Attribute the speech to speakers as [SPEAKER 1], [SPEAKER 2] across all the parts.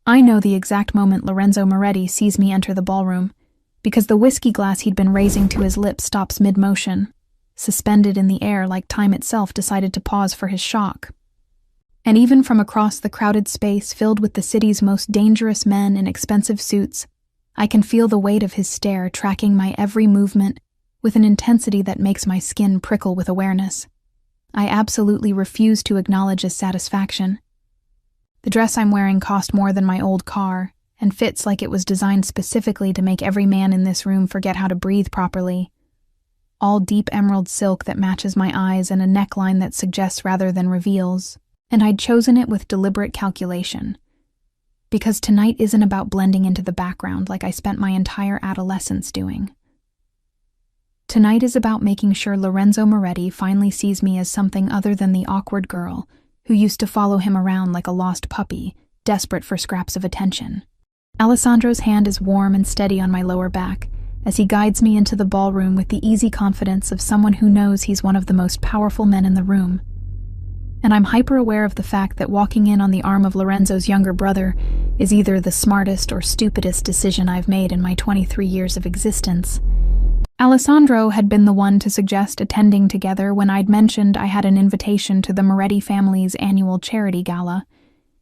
[SPEAKER 1] I know the exact moment Lorenzo Moretti sees me enter the ballroom, because the whiskey glass he'd been raising to his lips stops mid-motion, suspended in the air like time itself decided to pause for his shock. And even from across the crowded space filled with the city's most dangerous men in expensive suits, I can feel the weight of his stare tracking my every movement with an intensity that makes my skin prickle with awareness. I absolutely refuse to acknowledge his satisfaction. The dress I'm wearing cost more than my old car, and fits like it was designed specifically to make every man in this room forget how to breathe properly. All deep emerald silk that matches my eyes and a neckline that suggests rather than reveals, and I'd chosen it with deliberate calculation. Because tonight isn't about blending into the background like I spent my entire adolescence doing. Tonight is about making sure Lorenzo Moretti finally sees me as something other than the awkward girl who used to follow him around like a lost puppy, desperate for scraps of attention. Alessandro's hand is warm and steady on my lower back as he guides me into the ballroom with the easy confidence of someone who knows he's one of the most powerful men in the room. And I'm hyper-aware of the fact that walking in on the arm of Lorenzo's younger brother is either the smartest or stupidest decision I've made in my 23 years of existence. Alessandro had been the one to suggest attending together when I'd mentioned I had an invitation to the Moretti family's annual charity gala,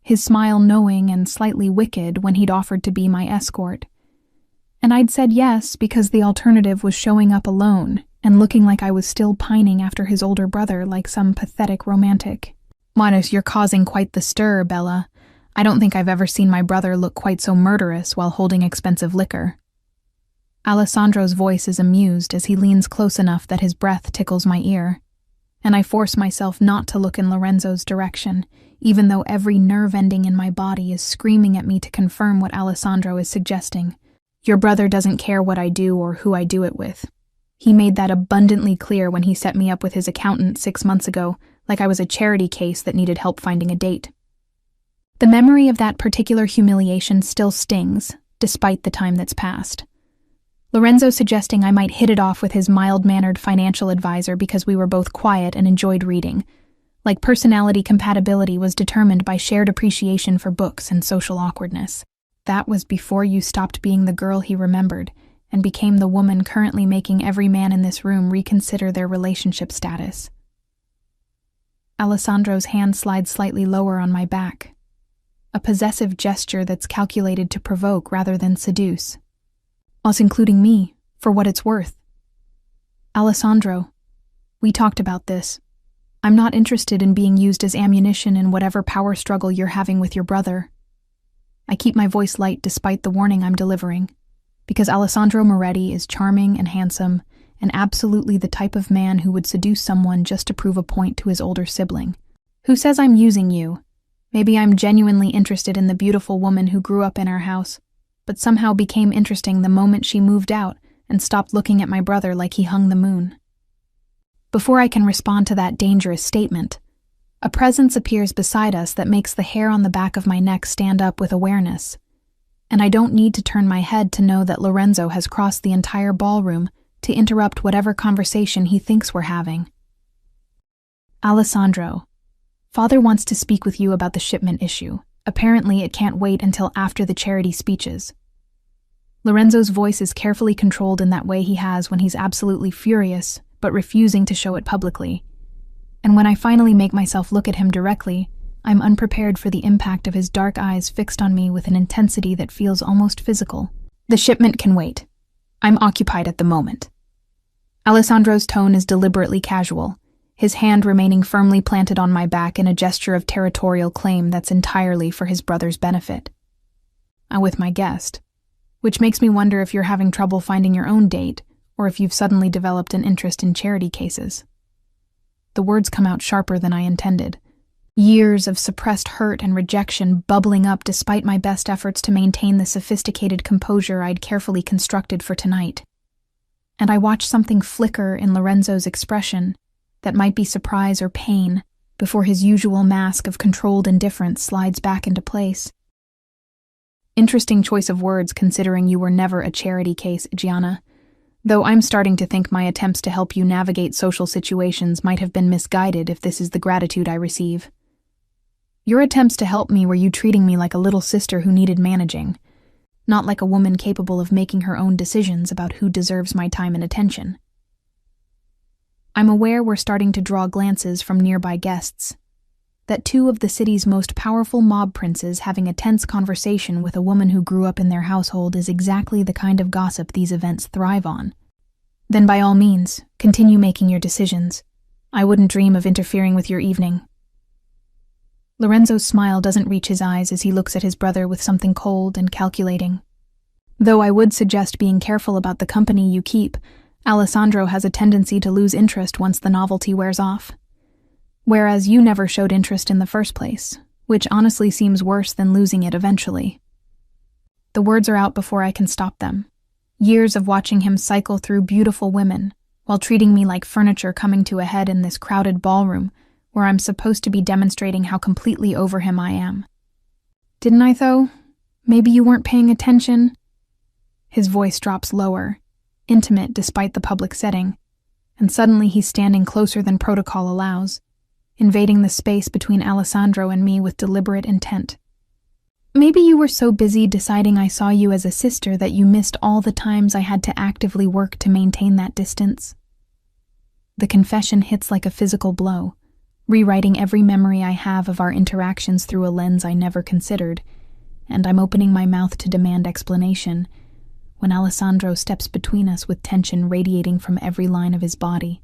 [SPEAKER 1] his smile knowing and slightly wicked when he'd offered to be my escort. And I'd said yes because the alternative was showing up alone and looking like I was still pining after his older brother like some pathetic romantic. Minus, you're causing quite the stir, Bella. I don't think I've ever seen my brother look quite so murderous while holding expensive liquor. Alessandro's voice is amused as he leans close enough that his breath tickles my ear, and I force myself not to look in Lorenzo's direction, even though every nerve ending in my body is screaming at me to confirm what Alessandro is suggesting. Your brother doesn't care what I do or who I do it with. He made that abundantly clear when he set me up with his accountant 6 months ago, like I was a charity case that needed help finding a date. The memory of that particular humiliation still stings, despite the time that's passed. Lorenzo suggesting I might hit it off with his mild-mannered financial advisor because we were both quiet and enjoyed reading, like personality compatibility was determined by shared appreciation for books and social awkwardness. That was before you stopped being the girl he remembered and became the woman currently making every man in this room reconsider their relationship status. Alessandro's hand slides slightly lower on my back, a possessive gesture that's calculated to provoke rather than seduce. Us including me, for what it's worth. Alessandro, we talked about this. I'm not interested in being used as ammunition in whatever power struggle you're having with your brother. I keep my voice light despite the warning I'm delivering, because Alessandro Moretti is charming and handsome, and absolutely the type of man who would seduce someone just to prove a point to his older sibling. Who says I'm using you? Maybe I'm genuinely interested in the beautiful woman who grew up in our house, but somehow became interesting the moment she moved out and stopped looking at my brother like he hung the moon. Before I can respond to that dangerous statement, a presence appears beside us that makes the hair on the back of my neck stand up with awareness, and I don't need to turn my head to know that Lorenzo has crossed the entire ballroom to interrupt whatever conversation he thinks we're having. Alessandro, Father wants to speak with you about the shipment issue. Apparently, it can't wait until after the charity speeches. Lorenzo's voice is carefully controlled in that way he has when he's absolutely furious, but refusing to show it publicly. And when I finally make myself look at him directly, I'm unprepared for the impact of his dark eyes fixed on me with an intensity that feels almost physical. The shipment can wait. I'm occupied at the moment. Alessandro's tone is deliberately casual, his hand remaining firmly planted on my back in a gesture of territorial claim that's entirely for his brother's benefit. I'm with my guest, which makes me wonder if you're having trouble finding your own date, or if you've suddenly developed an interest in charity cases. The words come out sharper than I intended. Years of suppressed hurt and rejection bubbling up despite my best efforts to maintain the sophisticated composure I'd carefully constructed for tonight. And I watch something flicker in Lorenzo's expression that might be surprise or pain before his usual mask of controlled indifference slides back into place. Interesting choice of words considering you were never a charity case, Gianna, though I'm starting to think my attempts to help you navigate social situations might have been misguided if this is the gratitude I receive. Your attempts to help me were you treating me like a little sister who needed managing, not like a woman capable of making her own decisions about who deserves my time and attention. I'm aware we're starting to draw glances from nearby guests, that two of the city's most powerful mob princes having a tense conversation with a woman who grew up in their household is exactly the kind of gossip these events thrive on. Then by all means, continue making your decisions. I wouldn't dream of interfering with your evening. Lorenzo's smile doesn't reach his eyes as he looks at his brother with something cold and calculating. Though I would suggest being careful about the company you keep, Alessandro has a tendency to lose interest once the novelty wears off. Whereas you never showed interest in the first place, which honestly seems worse than losing it eventually. The words are out before I can stop them. Years of watching him cycle through beautiful women, while treating me like furniture coming to a head in this crowded ballroom, where I'm supposed to be demonstrating how completely over him I am. Didn't I, though? Maybe you weren't paying attention? His voice drops lower, intimate despite the public setting, and suddenly he's standing closer than protocol allows, invading the space between Alessandro and me with deliberate intent. Maybe you were so busy deciding I saw you as a sister that you missed all the times I had to actively work to maintain that distance. The confession hits like a physical blow, rewriting every memory I have of our interactions through a lens I never considered, and I'm opening my mouth to demand explanation when Alessandro steps between us with tension radiating from every line of his body.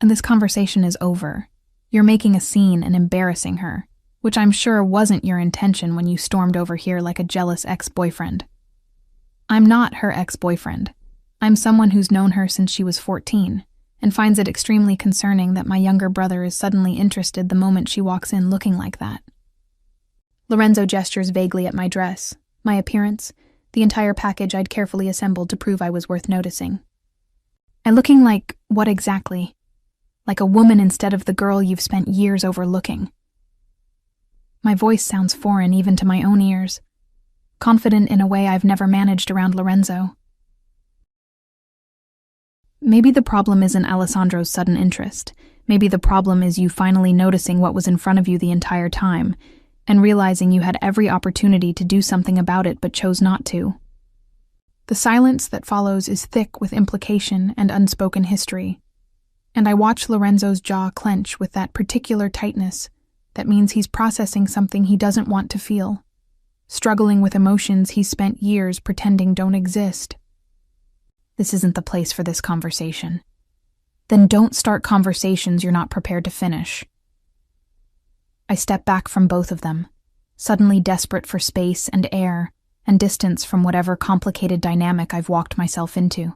[SPEAKER 1] And this conversation is over. You're making a scene and embarrassing her, which I'm sure wasn't your intention when you stormed over here like a jealous ex-boyfriend. I'm not her ex-boyfriend. I'm someone who's known her since she was 14, and finds it extremely concerning that my younger brother is suddenly interested the moment she walks in looking like that. Lorenzo gestures vaguely at my dress, my appearance, the entire package I'd carefully assembled to prove I was worth noticing. I'm looking like what exactly? Like a woman instead of the girl you've spent years overlooking. My voice sounds foreign even to my own ears, confident in a way I've never managed around Lorenzo. Maybe the problem isn't Alessandro's sudden interest. Maybe the problem is you finally noticing what was in front of you the entire time, and realizing you had every opportunity to do something about it but chose not to. The silence that follows is thick with implication and unspoken history, and I watch Lorenzo's jaw clench with that particular tightness that means he's processing something he doesn't want to feel, struggling with emotions he's spent years pretending don't exist. This isn't the place for this conversation. Then don't start conversations you're not prepared to finish. I step back from both of them, suddenly desperate for space and air and distance from whatever complicated dynamic I've walked myself into.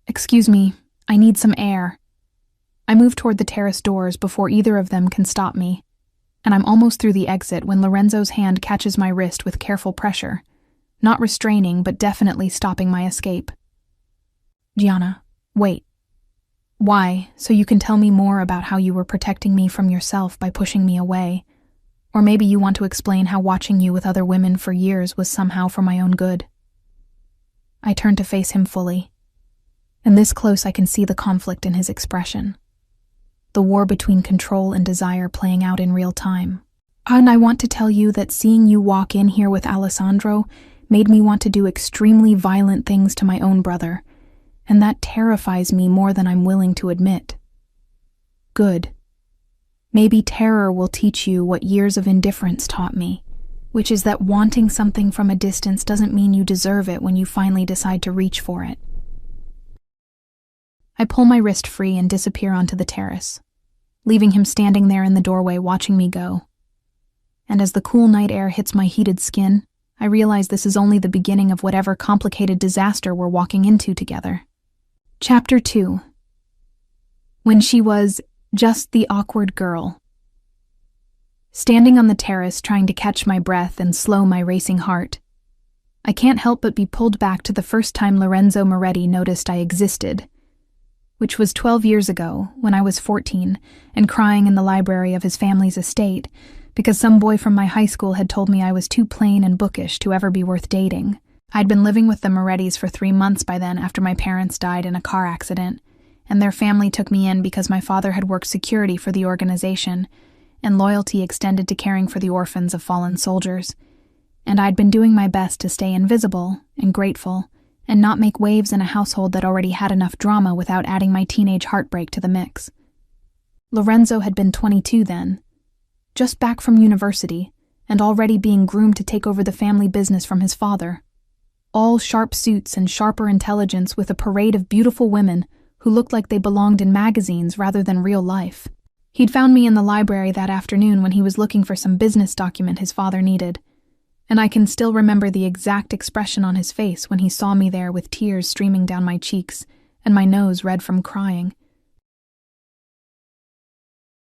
[SPEAKER 1] Excuse me, I need some air. I move toward the terrace doors before either of them can stop me, and I'm almost through the exit when Lorenzo's hand catches my wrist with careful pressure, not restraining but definitely stopping my escape. Gianna, wait. Why? So you can tell me more about how you were protecting me from yourself by pushing me away. Or maybe you want to explain how watching you with other women for years was somehow for my own good. I turn to face him fully, and this close I can see the conflict in his expression. The war between control and desire playing out in real time. And I want to tell you that seeing you walk in here with Alessandro made me want to do extremely violent things to my own brother, and that terrifies me more than I'm willing to admit. Good. Maybe terror will teach you what years of indifference taught me, which is that wanting something from a distance doesn't mean you deserve it when you finally decide to reach for it. I pull my wrist free and disappear onto the terrace, leaving him standing there in the doorway watching me go. And as the cool night air hits my heated skin, I realize this is only the beginning of whatever complicated disaster we're walking into together. Chapter 2. When she was just the awkward girl. Standing on the terrace trying to catch my breath and slow my racing heart, I can't help but be pulled back to the first time Lorenzo Moretti noticed I existed, which was 12 years ago when I was 14 and crying in the library of his family's estate because some boy from my high school had told me I was too plain and bookish to ever be worth dating. I'd been living with the Morettis for 3 months by then after my parents died in a car accident, and their family took me in because my father had worked security for the organization, and loyalty extended to caring for the orphans of fallen soldiers. And I'd been doing my best to stay invisible and grateful and not make waves in a household that already had enough drama without adding my teenage heartbreak to the mix. Lorenzo had been 22 then, just back from university, and already being groomed to take over the family business from his father. All sharp suits and sharper intelligence with a parade of beautiful women who looked like they belonged in magazines rather than real life. He'd found me in the library that afternoon when he was looking for some business document his father needed, and I can still remember the exact expression on his face when he saw me there with tears streaming down my cheeks and my nose red from crying.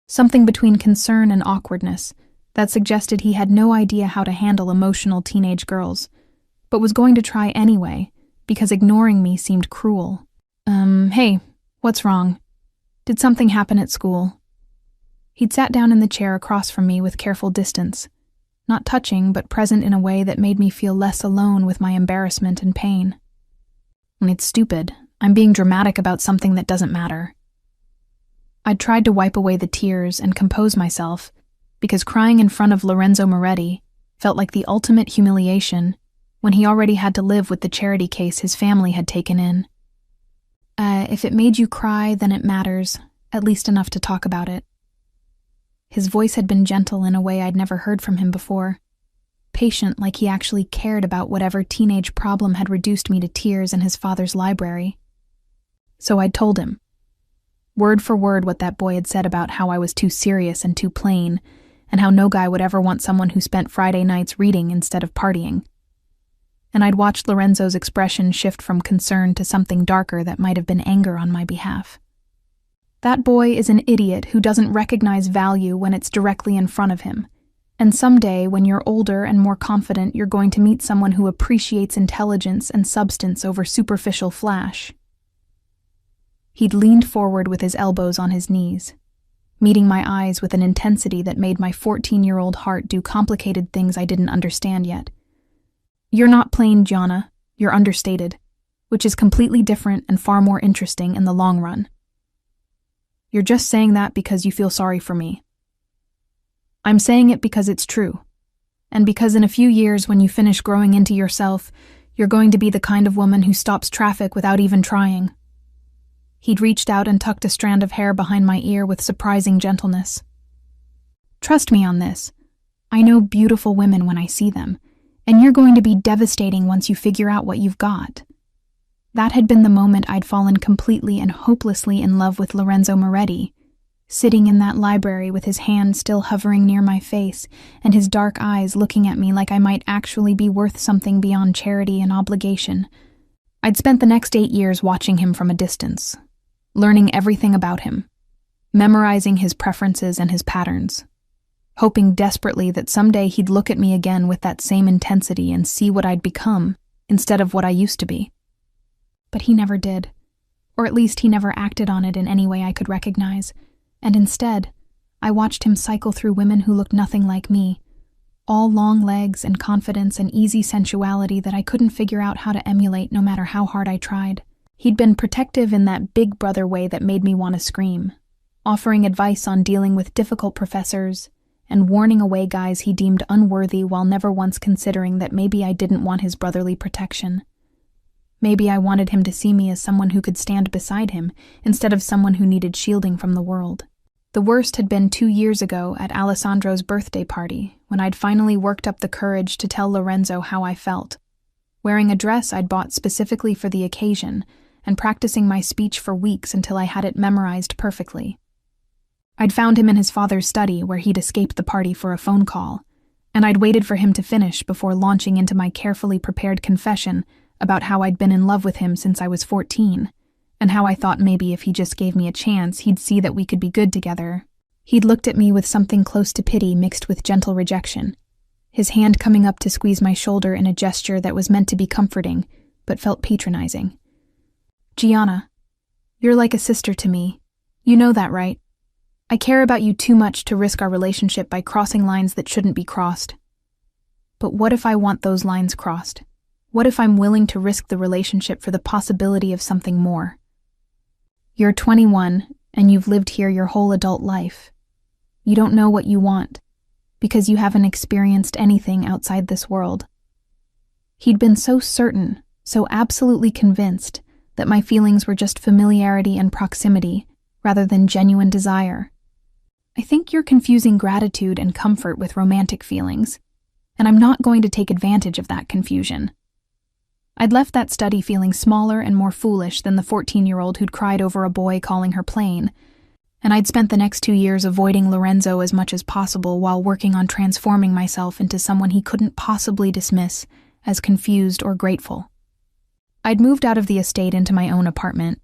[SPEAKER 1] Something between concern and awkwardness that suggested he had no idea how to handle emotional teenage girls, but was going to try anyway because ignoring me seemed cruel. Hey, what's wrong? Did something happen at school? He'd sat down in the chair across from me with careful distance, not touching but present in a way that made me feel less alone with my embarrassment and pain. It's stupid. I'm being dramatic about something that doesn't matter. I'd tried to wipe away the tears and compose myself, because crying in front of Lorenzo Moretti felt like the ultimate humiliation when he already had to live with the charity case his family had taken in. If it made you cry, then it matters, at least enough to talk about it. His voice had been gentle in a way I'd never heard from him before, patient like he actually cared about whatever teenage problem had reduced me to tears in his father's library. So I'd told him, word for word, what that boy had said about how I was too serious and too plain, and how no guy would ever want someone who spent Friday nights reading instead of partying. And I'd watched Lorenzo's expression shift from concern to something darker that might have been anger on my behalf. That boy is an idiot who doesn't recognize value when it's directly in front of him. And someday, when you're older and more confident, you're going to meet someone who appreciates intelligence and substance over superficial flash. He'd leaned forward with his elbows on his knees, meeting my eyes with an intensity that made my 14-year-old heart do complicated things I didn't understand yet. You're not plain, Gianna. You're understated, which is completely different and far more interesting in the long run. You're just saying that because you feel sorry for me. I'm saying it because it's true, and because in a few years when you finish growing into yourself, you're going to be the kind of woman who stops traffic without even trying. He'd reached out and tucked a strand of hair behind my ear with surprising gentleness. Trust me on this. I know beautiful women when I see them, and you're going to be devastating once you figure out what you've got. That had been the moment I'd fallen completely and hopelessly in love with Lorenzo Moretti, sitting in that library with his hand still hovering near my face and his dark eyes looking at me like I might actually be worth something beyond charity and obligation. I'd spent the next 8 years watching him from a distance, learning everything about him, memorizing his preferences and his patterns, hoping desperately that someday he'd look at me again with that same intensity and see what I'd become instead of what I used to be. But he never did, or at least he never acted on it in any way I could recognize, and instead, I watched him cycle through women who looked nothing like me, all long legs and confidence and easy sensuality that I couldn't figure out how to emulate no matter how hard I tried. He'd been protective in that big brother way that made me want to scream, offering advice on dealing with difficult professors and warning away guys he deemed unworthy while never once considering that maybe I didn't want his brotherly protection. Maybe I wanted him to see me as someone who could stand beside him instead of someone who needed shielding from the world. The worst had been 2 years ago at Alessandro's birthday party, when I'd finally worked up the courage to tell Lorenzo how I felt, wearing a dress I'd bought specifically for the occasion and practicing my speech for weeks until I had it memorized perfectly. I'd found him in his father's study where he'd escaped the party for a phone call, and I'd waited for him to finish before launching into my carefully prepared confession about how I'd been in love with him since I was 14, and how I thought maybe if he just gave me a chance, he'd see that we could be good together. He'd looked at me with something close to pity mixed with gentle rejection, his hand coming up to squeeze my shoulder in a gesture that was meant to be comforting, but felt patronizing. Gianna, you're like a sister to me. You know that, right? I care about you too much to risk our relationship by crossing lines that shouldn't be crossed. But what if I want those lines crossed? What if I'm willing to risk the relationship for the possibility of something more? You're 21, and you've lived here your whole adult life. You don't know what you want, because you haven't experienced anything outside this world. He'd been so certain, so absolutely convinced, that my feelings were just familiarity and proximity, rather than genuine desire. I think you're confusing gratitude and comfort with romantic feelings, and I'm not going to take advantage of that confusion. I'd left that study feeling smaller and more foolish than the 14-year-old who'd cried over a boy calling her plain, and I'd spent the next 2 years avoiding Lorenzo as much as possible while working on transforming myself into someone he couldn't possibly dismiss as confused or grateful. I'd moved out of the estate into my own apartment,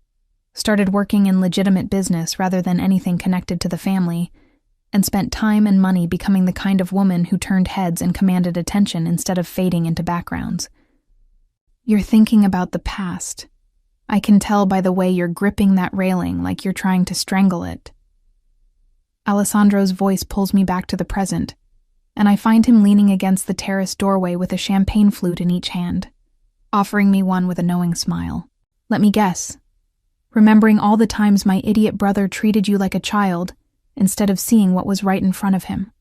[SPEAKER 1] started working in legitimate business rather than anything connected to the family, and spent time and money becoming the kind of woman who turned heads and commanded attention instead of fading into backgrounds. You're thinking about the past. I can tell by the way you're gripping that railing like you're trying to strangle it. Alessandro's voice pulls me back to the present, and I find him leaning against the terrace doorway with a champagne flute in each hand, offering me one with a knowing smile. Let me guess. Remembering all the times my idiot brother treated you like a child instead of seeing what was right in front of him.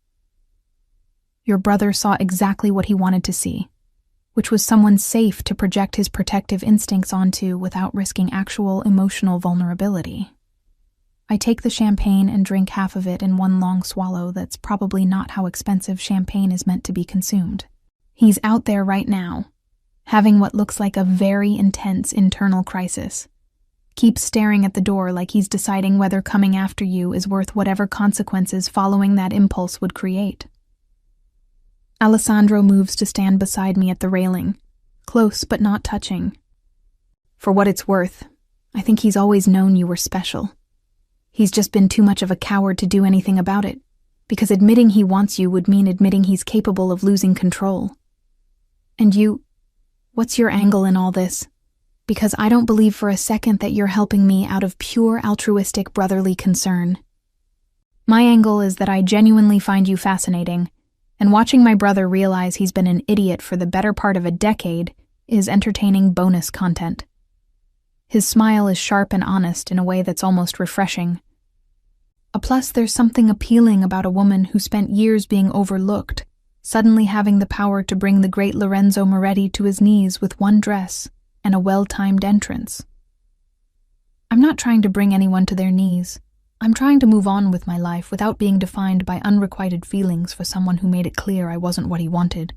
[SPEAKER 1] Your brother saw exactly what he wanted to see, which was someone safe to project his protective instincts onto without risking actual emotional vulnerability. I take the champagne and drink half of it in one long swallow that's probably not how expensive champagne is meant to be consumed. He's out there right now, having what looks like a very intense internal crisis. Keeps staring at the door like he's deciding whether coming after you is worth whatever consequences following that impulse would create. Alessandro moves to stand beside me at the railing, close but not touching. For what it's worth, I think he's always known you were special. He's just been too much of a coward to do anything about it, because admitting he wants you would mean admitting he's capable of losing control. And you, what's your angle in all this? Because I don't believe for a second that you're helping me out of pure altruistic brotherly concern. My angle is that I genuinely find you fascinating, and watching my brother realize he's been an idiot for the better part of a decade is entertaining bonus content. His smile is sharp and honest in a way that's almost refreshing. Plus, there's something appealing about a woman who spent years being overlooked, suddenly having the power to bring the great Lorenzo Moretti to his knees with one dress and a well-timed entrance. I'm not trying to bring anyone to their knees. I'm trying to move on with my life without being defined by unrequited feelings for someone who made it clear I wasn't what he wanted.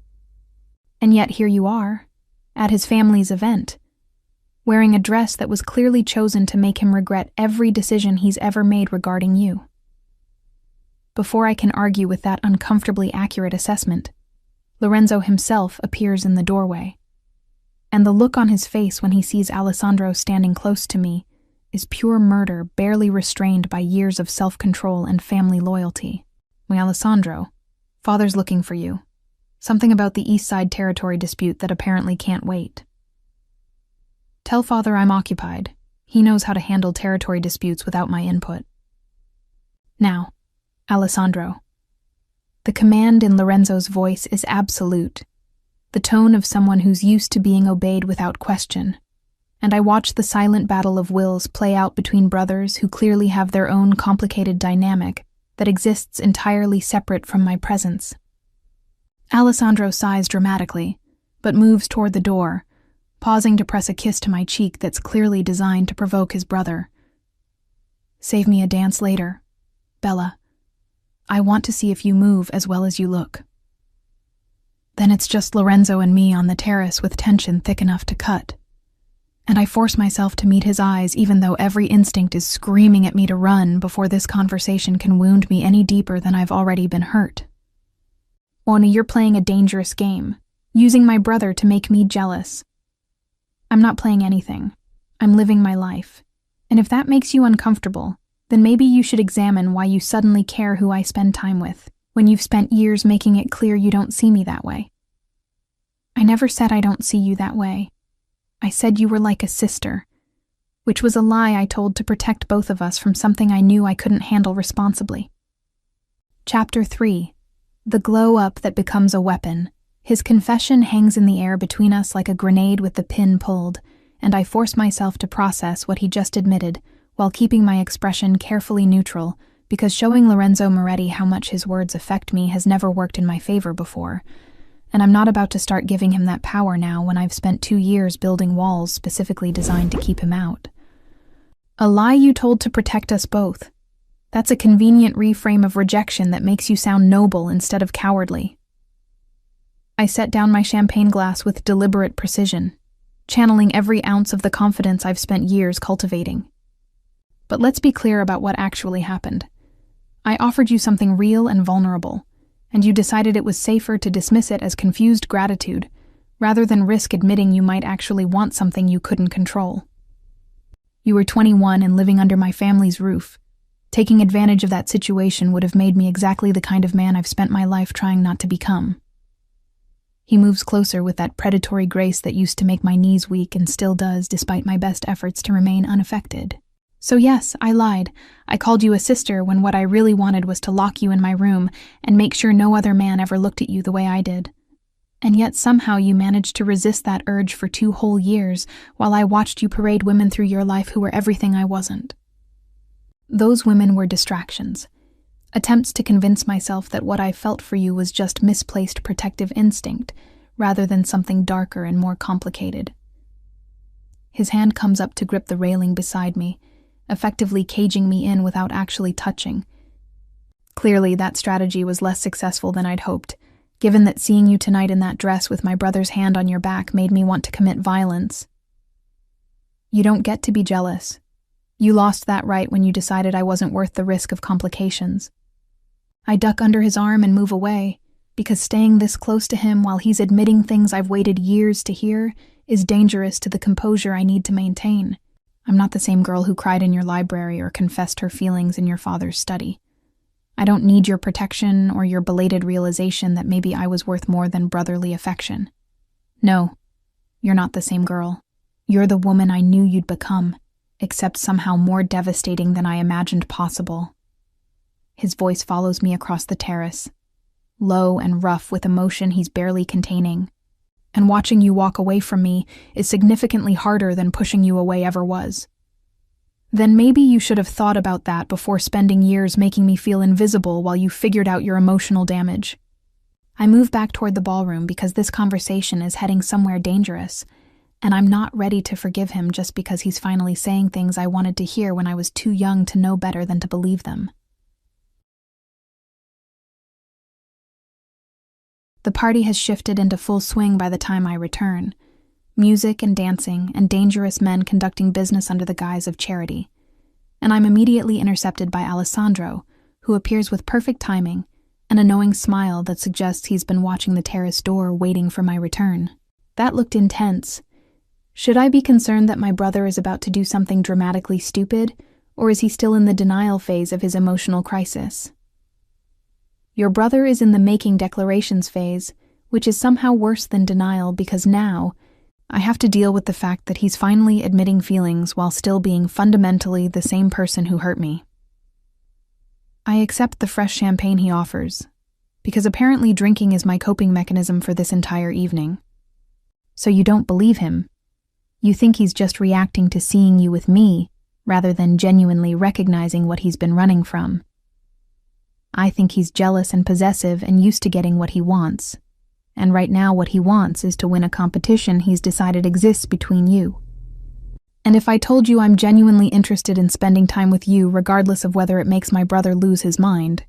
[SPEAKER 1] And yet here you are, at his family's event, wearing a dress that was clearly chosen to make him regret every decision he's ever made regarding you. Before I can argue with that uncomfortably accurate assessment, Lorenzo himself appears in the doorway, and the look on his face when he sees Alessandro standing close to me is pure murder barely restrained by years of self-control and family loyalty. My Alessandro, Father's looking for you. Something about the East Side territory dispute that apparently can't wait. Tell Father I'm occupied. He knows how to handle territory disputes without my input. Now, Alessandro. The command in Lorenzo's voice is absolute, the tone of someone who's used to being obeyed without question. And I watch the silent battle of wills play out between brothers who clearly have their own complicated dynamic that exists entirely separate from my presence. Alessandro sighs dramatically, but moves toward the door, pausing to press a kiss to my cheek that's clearly designed to provoke his brother. Save me a dance later, Bella. I want to see if you move as well as you look. Then it's just Lorenzo and me on the terrace with tension thick enough to cut. And I force myself to meet his eyes even though every instinct is screaming at me to run before this conversation can wound me any deeper than I've already been hurt. Ona, you're playing a dangerous game, using my brother to make me jealous. I'm not playing anything. I'm living my life. And if that makes you uncomfortable, then maybe you should examine why you suddenly care who I spend time with, when you've spent years making it clear you don't see me that way. I never said I don't see you that way. I said you were like a sister, which was a lie I told to protect both of us from something I knew I couldn't handle responsibly. Chapter 3. The glow-up that becomes a weapon. His confession hangs in the air between us like a grenade with the pin pulled, and I force myself to process what he just admitted while keeping my expression carefully neutral because showing Lorenzo Moretti how much his words affect me has never worked in my favor before, and I'm not about to start giving him that power now when I've spent 2 years building walls specifically designed to keep him out. A lie you told to protect us both. That's a convenient reframe of rejection that makes you sound noble instead of cowardly. I set down my champagne glass with deliberate precision, channeling every ounce of the confidence I've spent years cultivating. But let's be clear about what actually happened. I offered you something real and vulnerable, and you decided it was safer to dismiss it as confused gratitude, rather than risk admitting you might actually want something you couldn't control. You were 21 and living under my family's roof. Taking advantage of that situation would have made me exactly the kind of man I've spent my life trying not to become. He moves closer with that predatory grace that used to make my knees weak and still does despite my best efforts to remain unaffected. So yes, I lied. I called you a sister when what I really wanted was to lock you in my room and make sure no other man ever looked at you the way I did. And yet somehow you managed to resist that urge for 2 whole years while I watched you parade women through your life who were everything I wasn't. Those women were distractions. Attempts to convince myself that what I felt for you was just misplaced protective instinct, rather than something darker and more complicated. His hand comes up to grip the railing beside me, effectively caging me in without actually touching. Clearly, that strategy was less successful than I'd hoped, given that seeing you tonight in that dress with my brother's hand on your back made me want to commit violence. You don't get to be jealous. You lost that right when you decided I wasn't worth the risk of complications. I duck under his arm and move away, because staying this close to him while he's admitting things I've waited years to hear is dangerous to the composure I need to maintain. I'm not the same girl who cried in your library or confessed her feelings in your father's study. I don't need your protection or your belated realization that maybe I was worth more than brotherly affection. No, you're not the same girl. You're the woman I knew you'd become, except somehow more devastating than I imagined possible. His voice follows me across the terrace, low and rough with emotion he's barely containing. And watching you walk away from me is significantly harder than pushing you away ever was. Then maybe you should have thought about that before spending years making me feel invisible while you figured out your emotional damage. I move back toward the ballroom because this conversation is heading somewhere dangerous, and I'm not ready to forgive him just because he's finally saying things I wanted to hear when I was too young to know better than to believe them. The party has shifted into full swing by the time I return. Music and dancing, and dangerous men conducting business under the guise of charity. And I'm immediately intercepted by Alessandro, who appears with perfect timing, and a knowing smile that suggests he's been watching the terrace door waiting for my return. That looked intense. Should I be concerned that my brother is about to do something dramatically stupid, or is he still in the denial phase of his emotional crisis? Your brother is in the making declarations phase, which is somehow worse than denial because now I have to deal with the fact that he's finally admitting feelings while still being fundamentally the same person who hurt me. I accept the fresh champagne he offers, because apparently drinking is my coping mechanism for this entire evening. So you don't believe him. You think he's just reacting to seeing you with me, rather than genuinely recognizing what he's been running from. I think he's jealous and possessive and used to getting what he wants. And right now what he wants is to win a competition he's decided exists between you. And if I told you I'm genuinely interested in spending time with you regardless of whether it makes my brother lose his mind,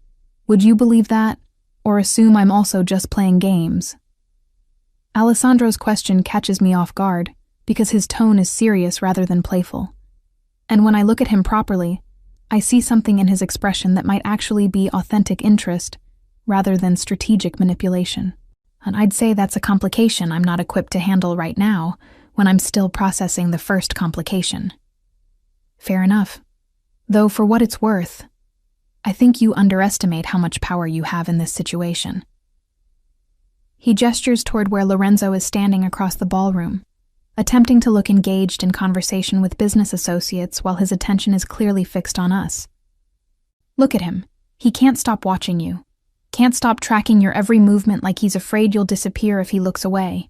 [SPEAKER 1] would you believe that, or assume I'm also just playing games? Alessandro's question catches me off guard, because his tone is serious rather than playful. And when I look at him properly, I see something in his expression that might actually be authentic interest, rather than strategic manipulation. And I'd say that's a complication I'm not equipped to handle right now, when I'm still processing the first complication. Fair enough. Though for what it's worth, I think you underestimate how much power you have in this situation. He gestures toward where Lorenzo is standing across the ballroom, attempting to look engaged in conversation with business associates while his attention is clearly fixed on us. Look at him. He can't stop watching you. Can't stop tracking your every movement like he's afraid you'll disappear if he looks away.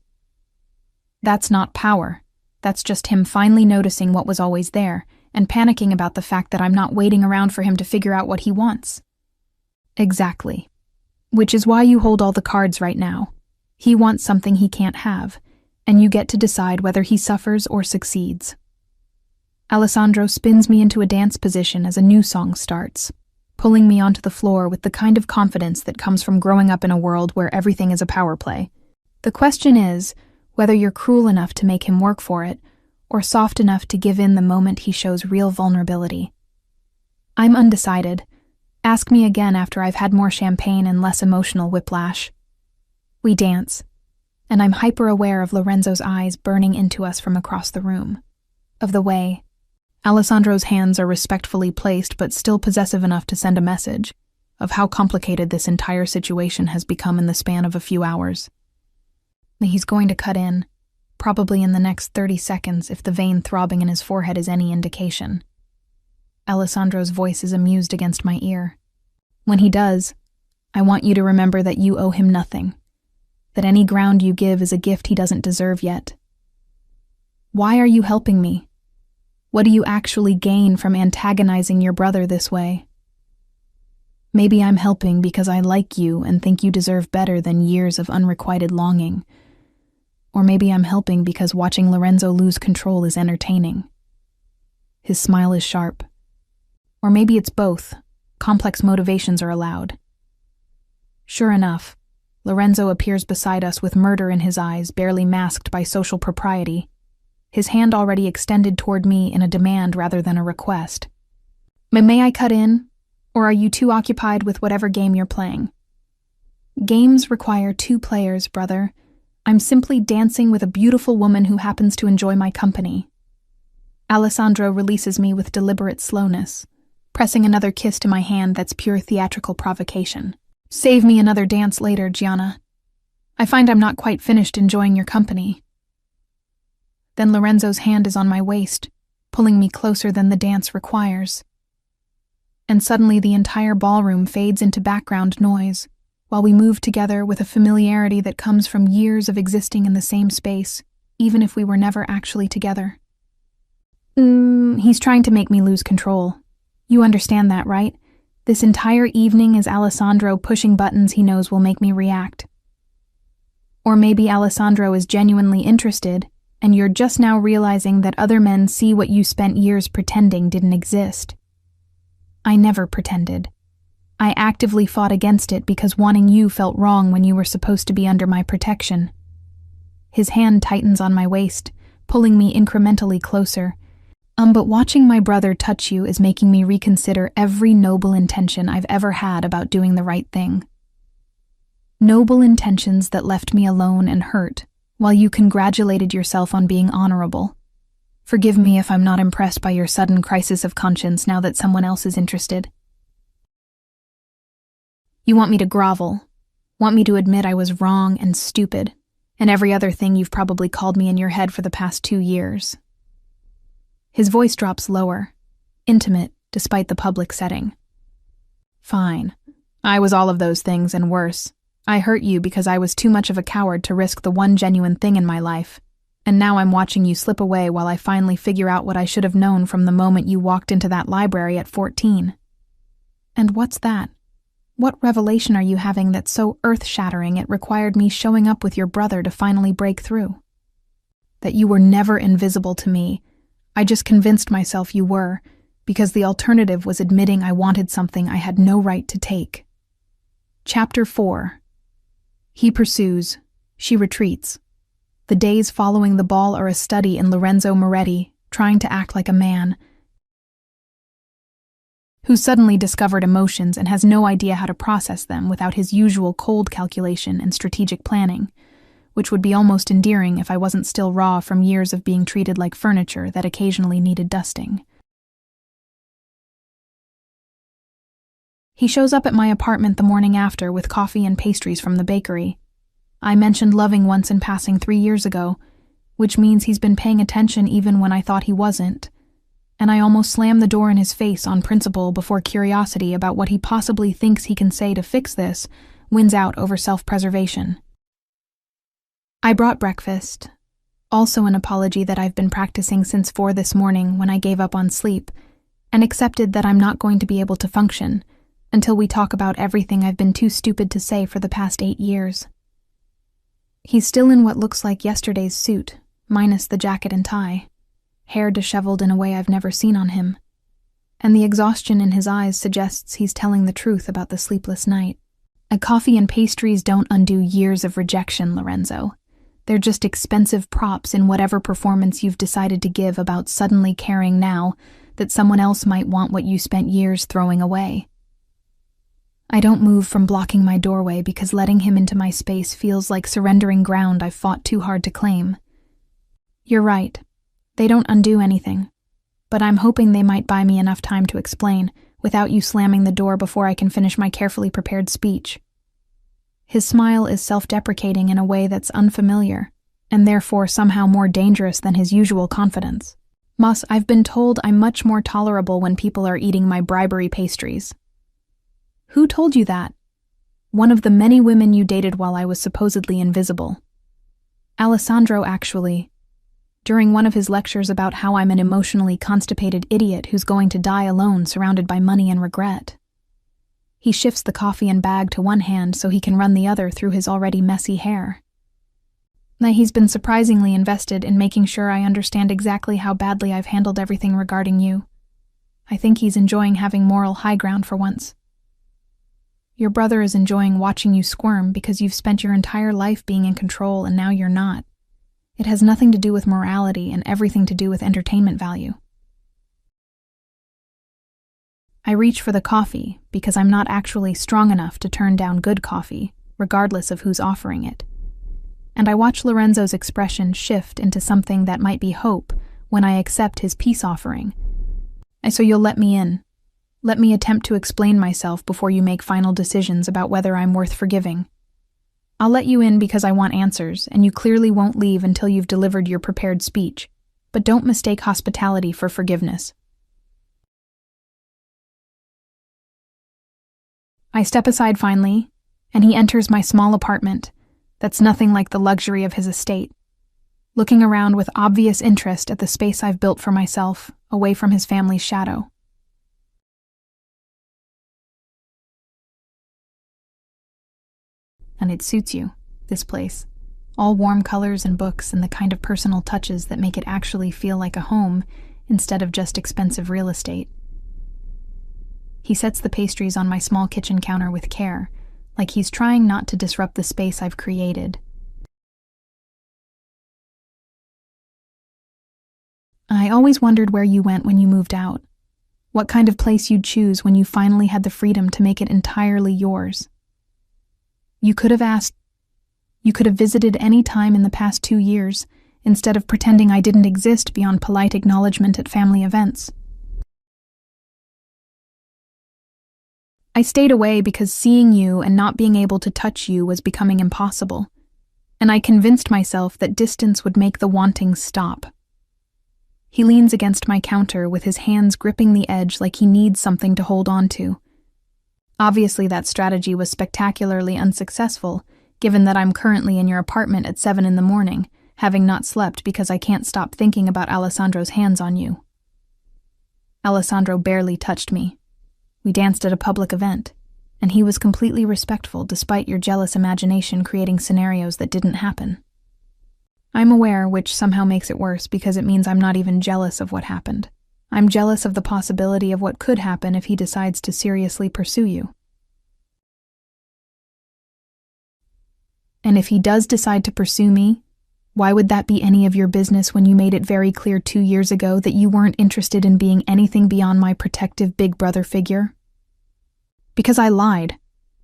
[SPEAKER 1] That's not power. That's just him finally noticing what was always there and panicking about the fact that I'm not waiting around for him to figure out what he wants. Exactly. Which is why you hold all the cards right now. He wants something he can't have, and you get to decide whether he suffers or succeeds. Alessandro spins me into a dance position as a new song starts, pulling me onto the floor with the kind of confidence that comes from growing up in a world where everything is a power play. The question is whether you're cruel enough to make him work for it, or soft enough to give in the moment he shows real vulnerability. I'm undecided. Ask me again after I've had more champagne and less emotional whiplash. We dance, and I'm hyper-aware of Lorenzo's eyes burning into us from across the room, of the way Alessandro's hands are respectfully placed but still possessive enough to send a message, of how complicated this entire situation has become in the span of a few hours. He's going to cut in, probably in the next 30 seconds if the vein throbbing in his forehead is any indication. Alessandro's voice is amused against my ear. When he does, I want you to remember that you owe him nothing, that any ground you give is a gift he doesn't deserve yet. Why are you helping me? What do you actually gain from antagonizing your brother this way? Maybe I'm helping because I like you and think you deserve better than years of unrequited longing. Or maybe I'm helping because watching Lorenzo lose control is entertaining. His smile is sharp. Or maybe it's both. Complex motivations are allowed. Sure enough, Lorenzo appears beside us with murder in his eyes, barely masked by social propriety, his hand already extended toward me in a demand rather than a request. May I cut in? Or are you too occupied with whatever game you're playing? Games require two players, brother. I'm simply dancing with a beautiful woman who happens to enjoy my company. Alessandro releases me with deliberate slowness, pressing another kiss to my hand that's pure theatrical provocation. Save me another dance later, Gianna. I find I'm not quite finished enjoying your company. Then Lorenzo's hand is on my waist, pulling me closer than the dance requires. And suddenly the entire ballroom fades into background noise, while we move together with a familiarity that comes from years of existing in the same space, even if we were never actually together. He's trying to make me lose control. You understand that, right? This entire evening is Alessandro pushing buttons he knows will make me react. Or maybe Alessandro is genuinely interested, and you're just now realizing that other men see what you spent years pretending didn't exist. I never pretended. I actively fought against it because wanting you felt wrong when you were supposed to be under my protection. His hand tightens on my waist, pulling me incrementally closer. But watching my brother touch you is making me reconsider every noble intention I've ever had about doing the right thing. Noble intentions that left me alone and hurt, while you congratulated yourself on being honorable. Forgive me if I'm not impressed by your sudden crisis of conscience now that someone else is interested. You want me to grovel, want me to admit I was wrong and stupid, and every other thing you've probably called me in your head for the past 2 years. His voice drops lower, intimate despite the public setting. Fine. I was all of those things and worse. I hurt you because I was too much of a coward to risk the one genuine thing in my life, and now I'm watching you slip away while I finally figure out what I should have known from the moment you walked into that library at 14. And what's that? What revelation are you having that's so earth-shattering it required me showing up with your brother to finally break through? That you were never invisible to me. I just convinced myself you were, because the alternative was admitting I wanted something I had no right to take. Chapter 4. He pursues. She retreats. The days following the ball are a study in Lorenzo Moretti, trying to act like a man, who suddenly discovered emotions and has no idea how to process them without his usual cold calculation and strategic planning, which would be almost endearing if I wasn't still raw from years of being treated like furniture that occasionally needed dusting. He shows up at my apartment the morning after with coffee and pastries from the bakery. I mentioned loving once in passing 3 years ago, which means he's been paying attention even when I thought he wasn't, and I almost slammed the door in his face on principle before curiosity about what he possibly thinks he can say to fix this wins out over self-preservation. I brought breakfast, Also an apology that I've been practicing since 4 this morning when I gave up on sleep, and accepted that I'm not going to be able to function until we talk about everything I've been too stupid to say for the past 8 years. He's still in what looks like yesterday's suit, minus the jacket and tie, hair disheveled in a way I've never seen on him, and the exhaustion in his eyes suggests he's telling the truth about the sleepless night. A coffee and pastries don't undo years of rejection, Lorenzo. They're just expensive props in whatever performance you've decided to give about suddenly caring now that someone else might want what you spent years throwing away. I don't move from blocking my doorway because letting him into my space feels like surrendering ground I've fought too hard to claim. You're right. They don't undo anything. But I'm hoping they might buy me enough time to explain, without you slamming the door before I can finish my carefully prepared speech. His smile is self-deprecating in a way that's unfamiliar, and therefore somehow more dangerous than his usual confidence. Moss, I've been told I'm much more tolerable when people are eating my bribery pastries. Who told you that? One of the many women you dated while I was supposedly invisible. Alessandro, actually. During one of his lectures about how I'm an emotionally constipated idiot who's going to die alone surrounded by money and regret. He shifts the coffee and bag to one hand so he can run the other through his already messy hair. Now he's been surprisingly invested in making sure I understand exactly how badly I've handled everything regarding you. I think he's enjoying having moral high ground for once. Your brother is enjoying watching you squirm because you've spent your entire life being in control and now you're not. It has nothing to do with morality and everything to do with entertainment value. I reach for the coffee because I'm not actually strong enough to turn down good coffee, regardless of who's offering it. And I watch Lorenzo's expression shift into something that might be hope when I accept his peace offering. And so you'll let me in. Let me attempt to explain myself before you make final decisions about whether I'm worth forgiving. I'll let you in because I want answers, and you clearly won't leave until you've delivered your prepared speech. But don't mistake hospitality for forgiveness. I step aside finally, and he enters my small apartment that's nothing like the luxury of his estate, looking around with obvious interest at the space I've built for myself, away from his family's shadow. And it suits you, this place. All warm colors and books and the kind of personal touches that make it actually feel like a home instead of just expensive real estate. He sets the pastries on my small kitchen counter with care, like he's trying not to disrupt the space I've created. I always wondered where you went when you moved out, what kind of place you'd choose when you finally had the freedom to make it entirely yours. You could have visited any time in the past 2 years, instead of pretending I didn't exist beyond polite acknowledgement at family events. I stayed away because seeing you and not being able to touch you was becoming impossible, and I convinced myself that distance would make the wanting stop. He leans against my counter with his hands gripping the edge like he needs something to hold on to. Obviously, that strategy was spectacularly unsuccessful, given that I'm currently in your apartment at 7 in the morning, having not slept because I can't stop thinking about Alessandro's hands on you. Alessandro barely touched me. We danced at a public event, and he was completely respectful despite your jealous imagination creating scenarios that didn't happen. I'm aware, which somehow makes it worse because it means I'm not even jealous of what happened. I'm jealous of the possibility of what could happen if he decides to seriously pursue you. And if he does decide to pursue me, why would that be any of your business when you made it very clear 2 years ago that you weren't interested in being anything beyond my protective big brother figure? Because I lied.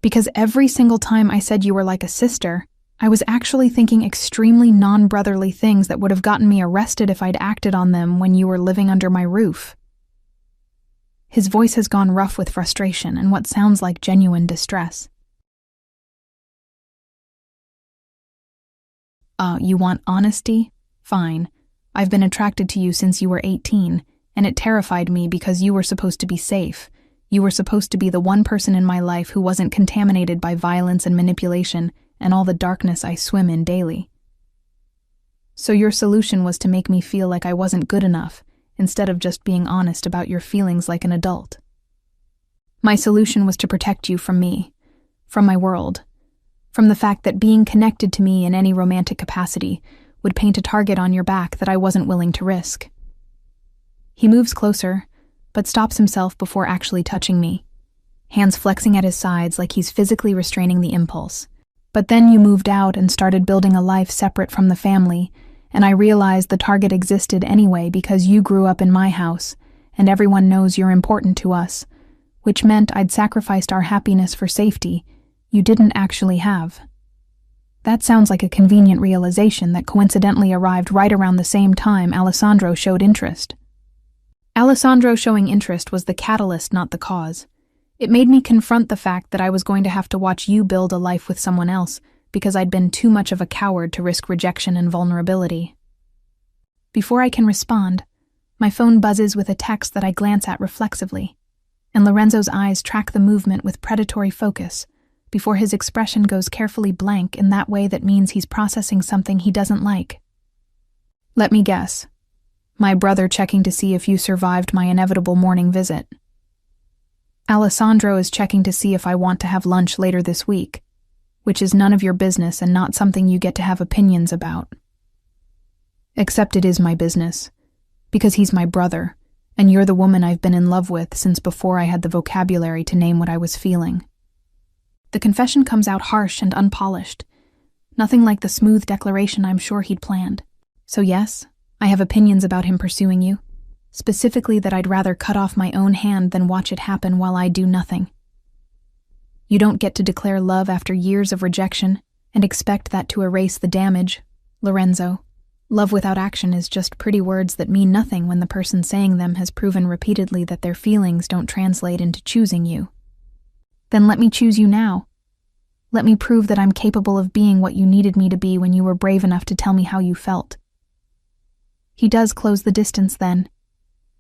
[SPEAKER 1] Because every single time I said you were like a sister, I was actually thinking extremely non-brotherly things that would have gotten me arrested if I'd acted on them when you were living under my roof. His voice has gone rough with frustration and what sounds like genuine distress. You want honesty? Fine. I've been attracted to you since you were 18, and it terrified me because you were supposed to be safe. You were supposed to be the one person in my life who wasn't contaminated by violence and manipulation and all the darkness I swim in daily. So your solution was to make me feel like I wasn't good enough, instead of just being honest about your feelings like an adult. My solution was to protect you from me, from my world, from the fact that being connected to me in any romantic capacity would paint a target on your back that I wasn't willing to risk. He moves closer, but stops himself before actually touching me, hands flexing at his sides like he's physically restraining the impulse. But then you moved out and started building a life separate from the family, and I realized the target existed anyway because you grew up in my house, and everyone knows you're important to us, which meant I'd sacrificed our happiness for safety you didn't actually have. That sounds like a convenient realization that coincidentally arrived right around the same time Alessandro showed interest. Alessandro showing interest was the catalyst, not the cause. It made me confront the fact that I was going to have to watch you build a life with someone else because I'd been too much of a coward to risk rejection and vulnerability. Before I can respond, my phone buzzes with a text that I glance at reflexively, and Lorenzo's eyes track the movement with predatory focus before his expression goes carefully blank in that way that means he's processing something he doesn't like. Let me guess. My brother checking to see if you survived my inevitable morning visit. Alessandro is checking to see if I want to have lunch later this week, which is none of your business and not something you get to have opinions about. Except it is my business, because he's my brother, and you're the woman I've been in love with since before I had the vocabulary to name what I was feeling. The confession comes out harsh and unpolished, nothing like the smooth declaration I'm sure he'd planned. So yes, I have opinions about him pursuing you, specifically that I'd rather cut off my own hand than watch it happen while I do nothing. You don't get to declare love after years of rejection and expect that to erase the damage, Lorenzo. Love without action is just pretty words that mean nothing when the person saying them has proven repeatedly that their feelings don't translate into choosing you. Then let me choose you now. Let me prove that I'm capable of being what you needed me to be when you were brave enough to tell me how you felt. He does close the distance then,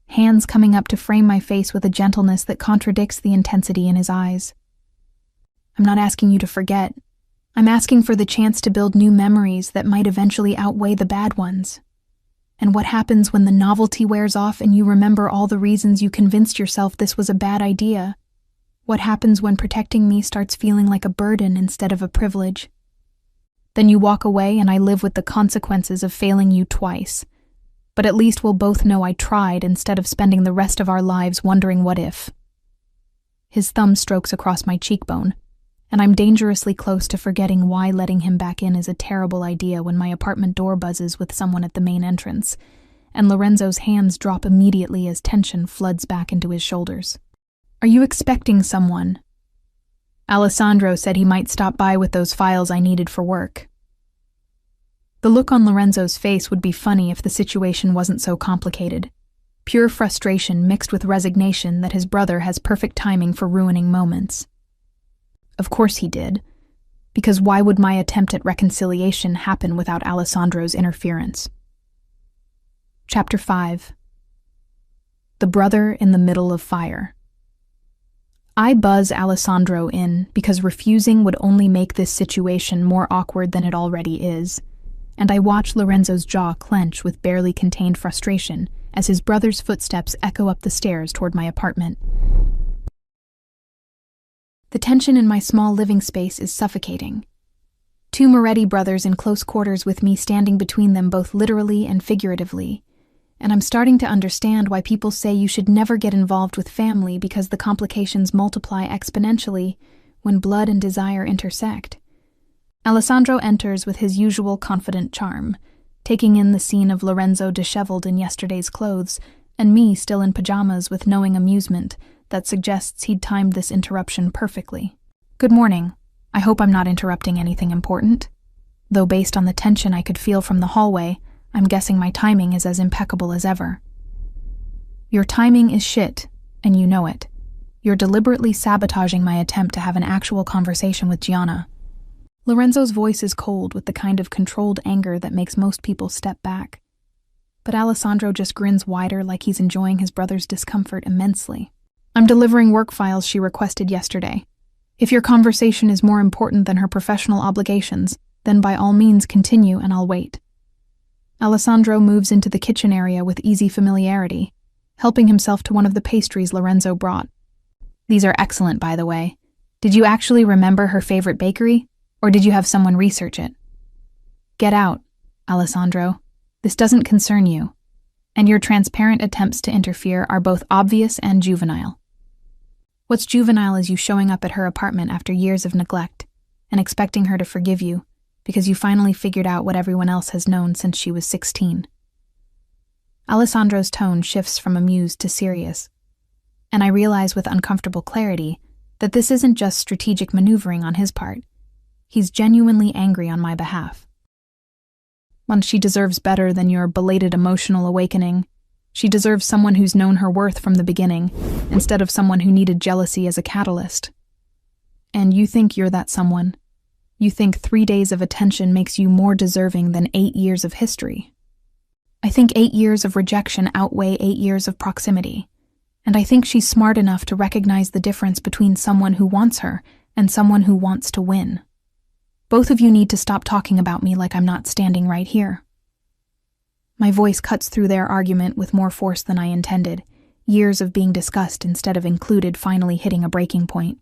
[SPEAKER 1] hands coming up to frame my face with a gentleness that contradicts the intensity in his eyes. I'm not asking you to forget. I'm asking for the chance to build new memories that might eventually outweigh the bad ones. And what happens when the novelty wears off and you remember all the reasons you convinced yourself this was a bad idea? What happens when protecting me starts feeling like a burden instead of a privilege? Then you walk away and I live with the consequences of failing you twice. But at least we'll both know I tried instead of spending the rest of our lives wondering what if. His thumb strokes across my cheekbone, and I'm dangerously close to forgetting why letting him back in is a terrible idea when my apartment door buzzes with someone at the main entrance, and Lorenzo's hands drop immediately as tension floods back into his shoulders. Are you expecting someone? Alessandro said he might stop by with those files I needed for work. The look on Lorenzo's face would be funny if the situation wasn't so complicated. Pure frustration mixed with resignation that his brother has perfect timing for ruining moments. Of course he did, because why would my attempt at reconciliation happen without Alessandro's interference? Chapter 5. The Brother in the Middle of Fire. I buzz Alessandro in because refusing would only make this situation more awkward than it already is, and I watch Lorenzo's jaw clench with barely contained frustration as his brother's footsteps echo up the stairs toward my apartment. The tension in my small living space is suffocating. Two Moretti brothers in close quarters with me standing between them both literally and figuratively, and I'm starting to understand why people say you should never get involved with family because the complications multiply exponentially when blood and desire intersect. Alessandro enters with his usual confident charm, taking in the scene of Lorenzo disheveled in yesterday's clothes and me still in pajamas with knowing amusement that suggests he'd timed this interruption perfectly. Good morning. I hope I'm not interrupting anything important. Though based on the tension I could feel from the hallway, I'm guessing my timing is as impeccable as ever. Your timing is shit, and you know it. You're deliberately sabotaging my attempt to have an actual conversation with Gianna. Lorenzo's voice is cold with the kind of controlled anger that makes most people step back. But Alessandro just grins wider like he's enjoying his brother's discomfort immensely. I'm delivering work files she requested yesterday. If your conversation is more important than her professional obligations, then by all means continue and I'll wait. Alessandro moves into the kitchen area with easy familiarity, helping himself to one of the pastries Lorenzo brought. These are excellent, by the way. Did you actually remember her favorite bakery, or did you have someone research it? Get out, Alessandro. This doesn't concern you, and your transparent attempts to interfere are both obvious and juvenile. What's juvenile is you showing up at her apartment after years of neglect and expecting her to forgive you because you finally figured out what everyone else has known since she was 16. Alessandro's tone shifts from amused to serious, and I realize with uncomfortable clarity that this isn't just strategic maneuvering on his part. He's genuinely angry on my behalf. She deserves better than your belated emotional awakening. She deserves someone who's known her worth from the beginning, instead of someone who needed jealousy as a catalyst. And you think you're that someone. You think 3 days of attention makes you more deserving than 8 years of history. I think 8 years of rejection outweigh 8 years of proximity, and I think she's smart enough to recognize the difference between someone who wants her and someone who wants to win. Both of you need to stop talking about me like I'm not standing right here. My voice cuts through their argument with more force than I intended, years of being discussed instead of included finally hitting a breaking point.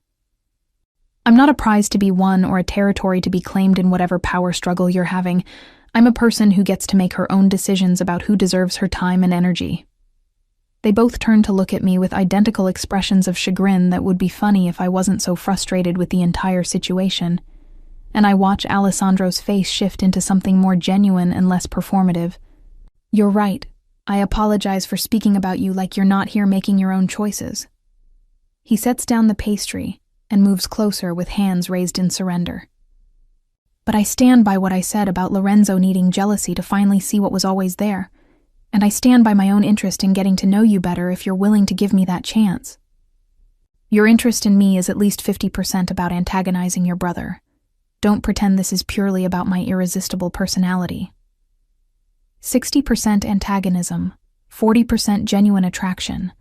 [SPEAKER 1] I'm not a prize to be won or a territory to be claimed in whatever power struggle you're having. I'm a person who gets to make her own decisions about who deserves her time and energy. They both turn to look at me with identical expressions of chagrin that would be funny if I wasn't so frustrated with the entire situation, and I watch Alessandro's face shift into something more genuine and less performative. You're right. I apologize for speaking about you like you're not here making your own choices. He sets down the pastry and moves closer with hands raised in surrender. But I stand by what I said about Lorenzo needing jealousy to finally see what was always there, and I stand by my own interest in getting to know you better if you're willing to give me that chance. Your interest in me is at least 50% about antagonizing your brother. Don't pretend this is purely about my irresistible personality. 60% antagonism, 40% genuine attraction.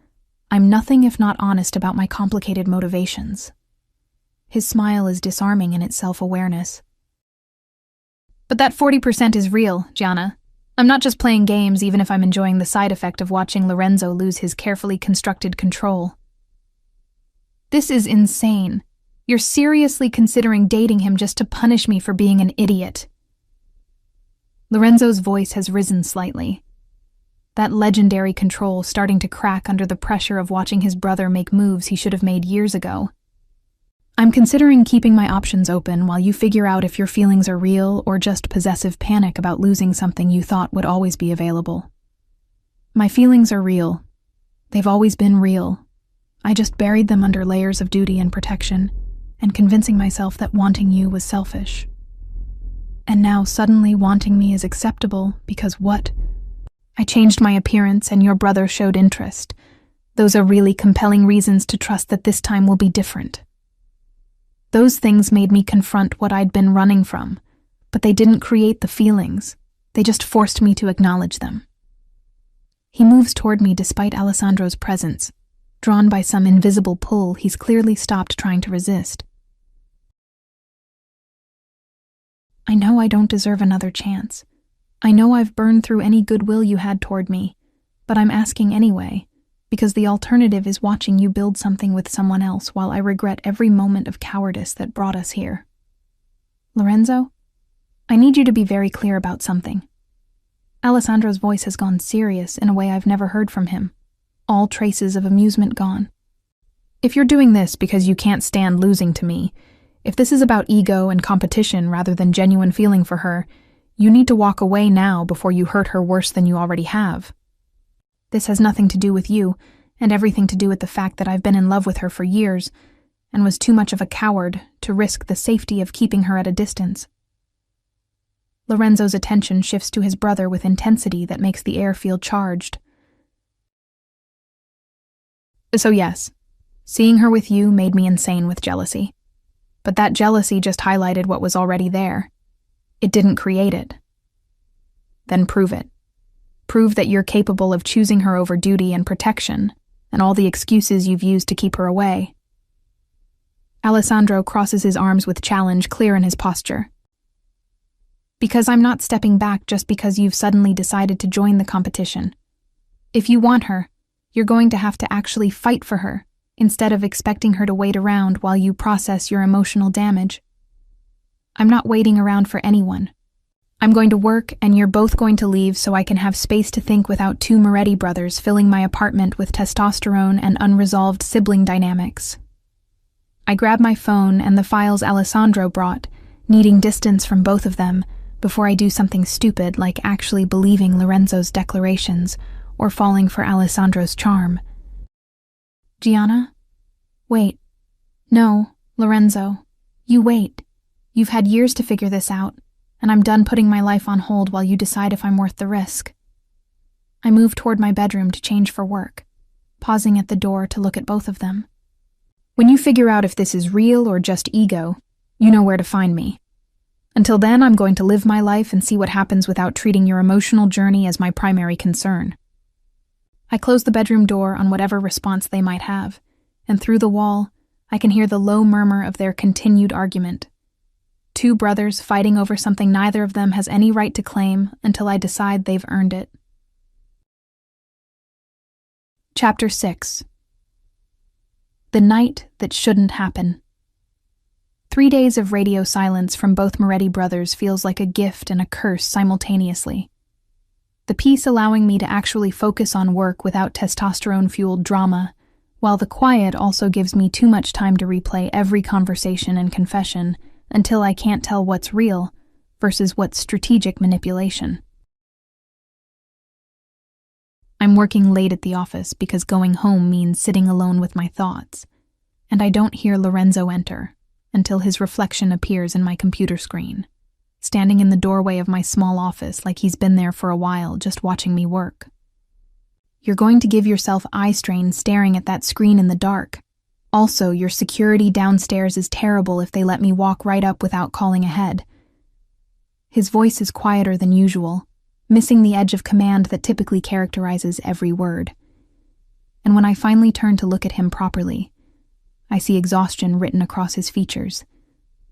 [SPEAKER 1] I'm nothing if not honest about my complicated motivations. His smile is disarming in its self-awareness. But that 40% is real, Gianna. I'm not just playing games even if I'm enjoying the side effect of watching Lorenzo lose his carefully constructed control. This is insane. You're seriously considering dating him just to punish me for being an idiot. Lorenzo's voice has risen slightly. That legendary control starting to crack under the pressure of watching his brother make moves he should have made years ago. I'm considering keeping my options open while you figure out if your feelings are real or just possessive panic about losing something you thought would always be available. My feelings are real. They've always been real. I just buried them under layers of duty and protection, and convincing myself that wanting you was selfish. And now suddenly wanting me is acceptable because what? I changed my appearance and your brother showed interest. Those are really compelling reasons to trust that this time will be different. Those things made me confront what I'd been running from, but they didn't create the feelings. They just forced me to acknowledge them. He moves toward me despite Alessandro's presence. Drawn by some invisible pull, he's clearly stopped trying to resist. I know I don't deserve another chance. I know I've burned through any goodwill you had toward me, but I'm asking anyway, because the alternative is watching you build something with someone else while I regret every moment of cowardice that brought us here. Lorenzo, I need you to be very clear about something. Alessandro's voice has gone serious in a way I've never heard from him, all traces of amusement gone. If you're doing this because you can't stand losing to me, if this is about ego and competition rather than genuine feeling for her, you need to walk away now before you hurt her worse than you already have. This has nothing to do with you, and everything to do with the fact that I've been in love with her for years, and was too much of a coward to risk the safety of keeping her at a distance. Lorenzo's attention shifts to his brother with intensity that makes the air feel charged. So yes, seeing her with you made me insane with jealousy. But that jealousy just highlighted what was already there. It didn't create it. Then prove it. Prove that you're capable of choosing her over duty and protection, and all the excuses you've used to keep her away. Alessandro crosses his arms with challenge clear in his posture. Because I'm not stepping back just because you've suddenly decided to join the competition. If you want her, you're going to have to actually fight for her, instead of expecting her to wait around while you process your emotional damage. I'm not waiting around for anyone. I'm going to work, and you're both going to leave so I can have space to think without two Moretti brothers filling my apartment with testosterone and unresolved sibling dynamics. I grab my phone and the files Alessandro brought, needing distance from both of them before I do something stupid like actually believing Lorenzo's declarations or falling for Alessandro's charm. Gianna? Wait. No, Lorenzo. You wait. You've had years to figure this out, and I'm done putting my life on hold while you decide if I'm worth the risk. I move toward my bedroom to change for work, pausing at the door to look at both of them. When you figure out if this is real or just ego, you know where to find me. Until then, I'm going to live my life and see what happens without treating your emotional journey as my primary concern. I close the bedroom door on whatever response they might have, and through the wall, I can hear the low murmur of their continued argument. Two brothers fighting over something neither of them has any right to claim until I decide they've earned it. Chapter 6. The Night That Shouldn't Happen. 3 days of radio silence from both Moretti brothers feels like a gift and a curse simultaneously. The peace allowing me to actually focus on work without testosterone-fueled drama, while the quiet also gives me too much time to replay every conversation and confession until I can't tell what's real versus what's strategic manipulation. I'm working late at the office because going home means sitting alone with my thoughts, and I don't hear Lorenzo enter until his reflection appears in my computer screen, standing in the doorway of my small office like he's been there for a while just watching me work. You're going to give yourself eye strain staring at that screen in the dark. Also, your security downstairs is terrible if they let me walk right up without calling ahead. His voice is quieter than usual, missing the edge of command that typically characterizes every word. And when I finally turn to look at him properly, I see exhaustion written across his features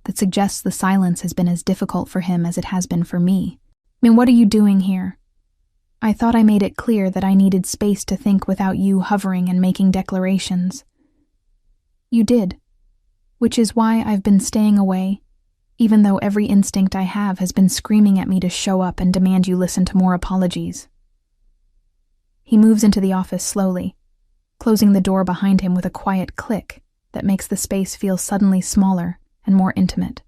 [SPEAKER 1] that suggests the silence has been as difficult for him as it has been for me. What are you doing here? I thought I made it clear that I needed space to think without you hovering and making declarations. You did, which is why I've been staying away, even though every instinct I have has been screaming at me to show up and demand you listen to more apologies. He moves into the office slowly, closing the door behind him with a quiet click that makes the space feel suddenly smaller and more intimate.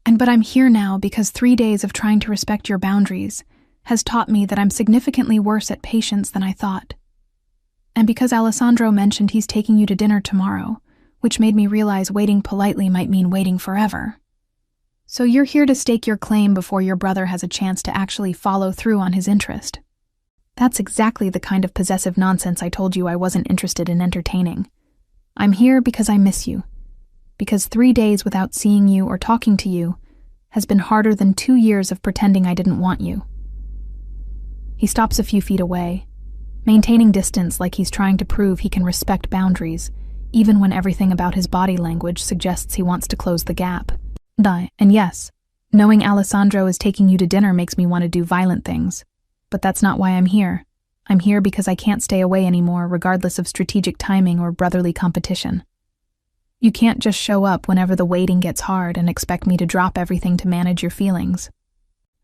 [SPEAKER 1] But I'm here now because 3 days of trying to respect your boundaries has taught me that I'm significantly worse at patience than I thought. And because Alessandro mentioned he's taking you to dinner tomorrow, which made me realize waiting politely might mean waiting forever. So you're here to stake your claim before your brother has a chance to actually follow through on his interest. That's exactly the kind of possessive nonsense I told you I wasn't interested in entertaining. I'm here because I miss you. Because 3 days without seeing you or talking to you has been harder than 2 years of pretending I didn't want you. He stops a few feet away, maintaining distance like he's trying to prove he can respect boundaries, even when everything about his body language suggests he wants to close the gap. And yes, knowing Alessandro is taking you to dinner makes me want to do violent things, but that's not why I'm here. I'm here because I can't stay away anymore, regardless of strategic timing or brotherly competition. You can't just show up whenever the waiting gets hard and expect me to drop everything to manage your feelings.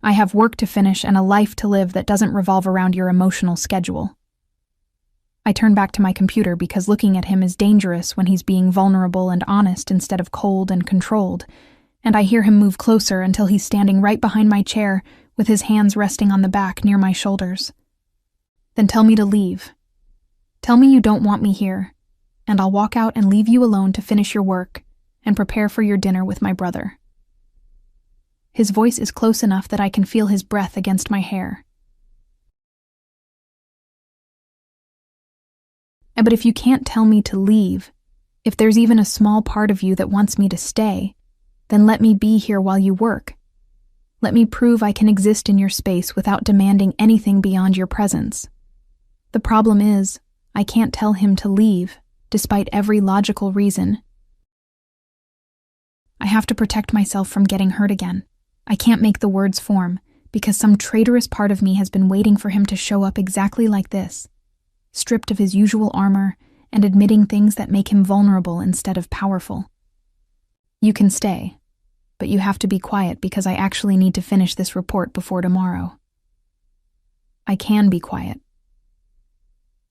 [SPEAKER 1] I have work to finish and a life to live that doesn't revolve around your emotional schedule. I turn back to my computer because looking at him is dangerous when he's being vulnerable and honest instead of cold and controlled, and I hear him move closer until he's standing right behind my chair with his hands resting on the back near my shoulders. Then tell me to leave. Tell me you don't want me here, and I'll walk out and leave you alone to finish your work and prepare for your dinner with my brother. His voice is close enough that I can feel his breath against my hair. But if you can't tell me to leave, if there's even a small part of you that wants me to stay, then let me be here while you work. Let me prove I can exist in your space without demanding anything beyond your presence. The problem is, I can't tell him to leave, despite every logical reason. I have to protect myself from getting hurt again, I can't make the words form, because some traitorous part of me has been waiting for him to show up exactly like this, stripped of his usual armor and admitting things that make him vulnerable instead of powerful. You can stay, but you have to be quiet because I actually need to finish this report before tomorrow. I can be quiet.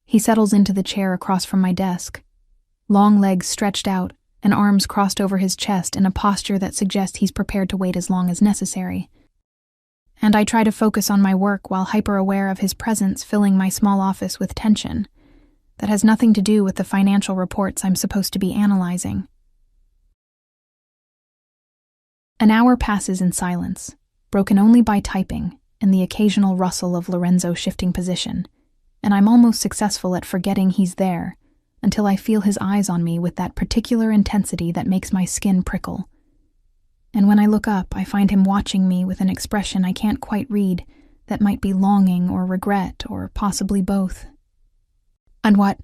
[SPEAKER 1] He settles into the chair across from my desk, long legs stretched out and arms crossed over his chest in a posture that suggests he's prepared to wait as long as necessary. And I try to focus on my work while hyper-aware of his presence filling my small office with tension that has nothing to do with the financial reports I'm supposed to be analyzing. An hour passes in silence, broken only by typing and the occasional rustle of Lorenzo shifting position, and I'm almost successful at forgetting he's there until I feel his eyes on me with that particular intensity that makes my skin prickle. And when I look up, I find him watching me with an expression I can't quite read that might be longing or regret or possibly both. And what?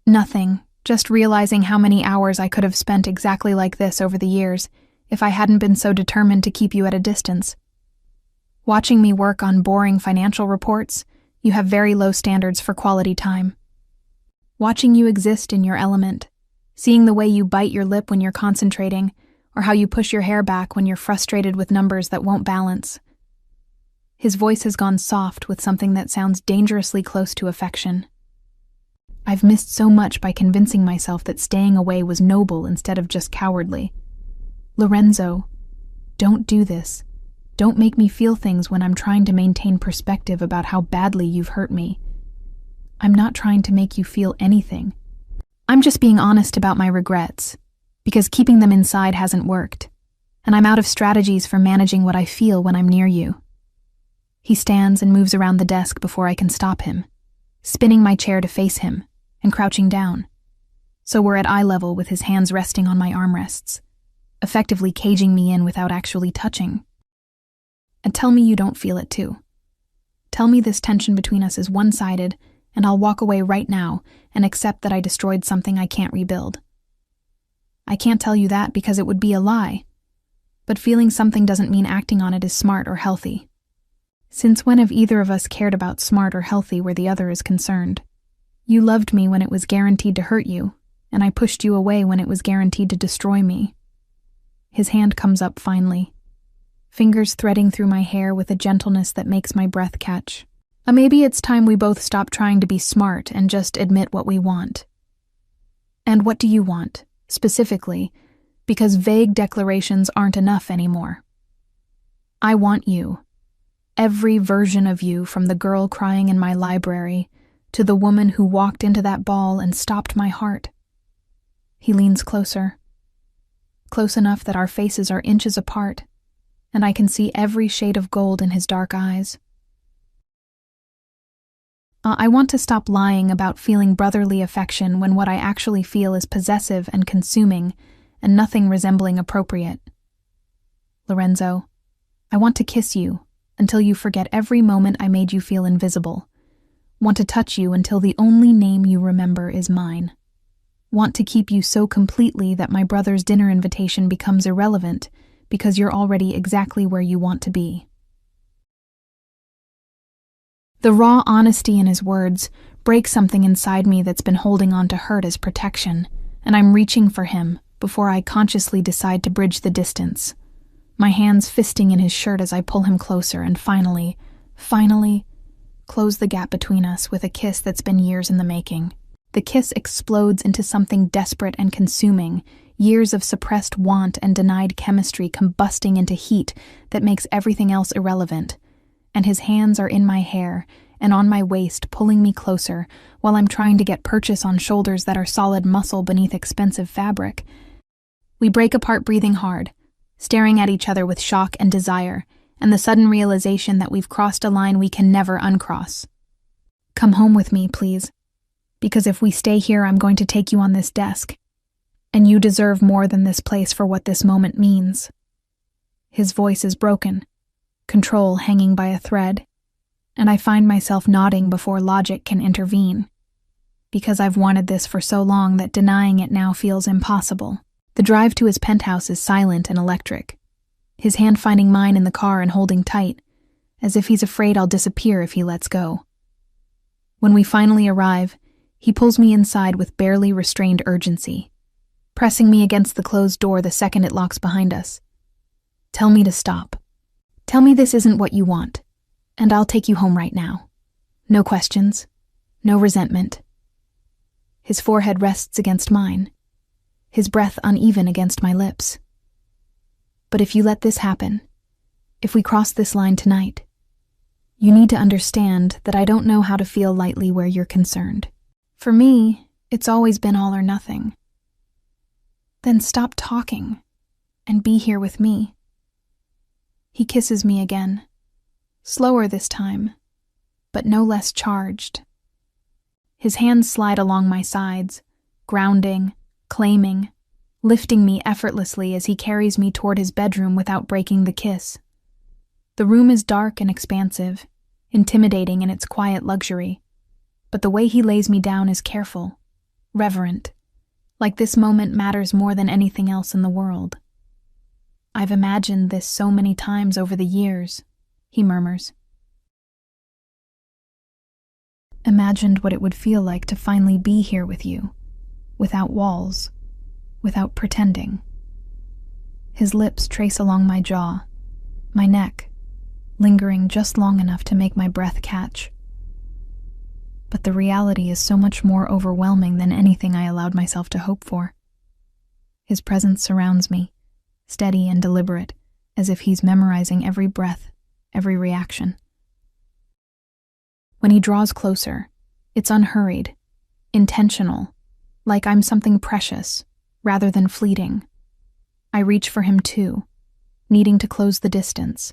[SPEAKER 1] Nothing, just realizing how many hours I could have spent exactly like this over the years if I hadn't been so determined to keep you at a distance. Watching me work on boring financial reports, you have very low standards for quality time. Watching you exist in your element, seeing the way you bite your lip when you're concentrating, or how you push your hair back when you're frustrated with numbers that won't balance. His voice has gone soft with something that sounds dangerously close to affection. I've missed so much by convincing myself that staying away was noble instead of just cowardly. Lorenzo, don't do this. Don't make me feel things when I'm trying to maintain perspective about how badly you've hurt me. I'm not trying to make you feel anything. I'm just being honest about my regrets, because keeping them inside hasn't worked, and I'm out of strategies for managing what I feel when I'm near you. He stands and moves around the desk before I can stop him, spinning my chair to face him and crouching down, so we're at eye level with his hands resting on my armrests, effectively caging me in without actually touching. And tell me you don't feel it too. Tell me this tension between us is one-sided, and I'll walk away right now and accept that I destroyed something I can't rebuild. I can't tell you that because it would be a lie, but feeling something doesn't mean acting on it is smart or healthy. Since when have either of us cared about smart or healthy where the other is concerned? You loved me when it was guaranteed to hurt you, and I pushed you away when it was guaranteed to destroy me. His hand comes up finally, fingers threading through my hair with a gentleness that makes my breath catch. Maybe it's time we both stop trying to be smart and just admit what we want. And what do you want, specifically, because vague declarations aren't enough anymore. I want you. Every version of you, from the girl crying in my library to the woman who walked into that ball and stopped my heart. He leans closer, close enough that our faces are inches apart, and I can see every shade of gold in his dark eyes. I want to stop lying about feeling brotherly affection when what I actually feel is possessive and consuming and nothing resembling appropriate. Lorenzo, I want to kiss you until you forget every moment I made you feel invisible. Want to touch you until the only name you remember is mine. Want to keep you so completely that my brother's dinner invitation becomes irrelevant because you're already exactly where you want to be. The raw honesty in his words breaks something inside me that's been holding on to hurt as protection, and I'm reaching for him before I consciously decide to bridge the distance. My hands fisting in his shirt as I pull him closer and finally, close the gap between us with a kiss that's been years in the making. The kiss explodes into something desperate and consuming, years of suppressed want and denied chemistry combusting into heat that makes everything else irrelevant. And his hands are in my hair and on my waist, pulling me closer while I'm trying to get purchase on shoulders that are solid muscle beneath expensive fabric. We break apart breathing hard, staring at each other with shock and desire, and the sudden realization that we've crossed a line we can never uncross. Come home with me, please, because if we stay here, I'm going to take you on this desk, and you deserve more than this place for what this moment means. His voice is broken, control hanging by a thread, and I find myself nodding before logic can intervene, because I've wanted this for so long that denying it now feels impossible. The drive to his penthouse is silent and electric. his hand finding mine in the car and holding tight, as if he's afraid I'll disappear if he lets go. When we finally arrive, he pulls me inside with barely restrained urgency, pressing me against the closed door the second it locks behind us. Tell me to stop. Tell me this isn't what you want, and I'll take you home right now. No questions, no resentment. His forehead rests against mine, his breath uneven against my lips. But if you let this happen, if we cross this line tonight, you need to understand that I don't know how to feel lightly where you're concerned. For me, it's always been all or nothing. Then stop talking and be here with me. He kisses me again, slower this time, but no less charged. His hands slide along my sides, grounding, claiming, lifting me effortlessly as he carries me toward his bedroom without breaking the kiss. The room is dark and expansive, intimidating in its quiet luxury, but the way he lays me down is careful, reverent, like this moment matters more than anything else in the world. I've imagined this so many times over the years, he murmurs. Imagined what it would feel like to finally be here with you, without walls, without pretending. His lips trace along my jaw, my neck, lingering just long enough to make my breath catch. But the reality is so much more overwhelming than anything I allowed myself to hope for. His presence surrounds me, steady and deliberate, as if he's memorizing every breath, every reaction. When he draws closer, it's unhurried, intentional, like I'm something precious, rather than fleeting. I reach for him too, needing to close the distance,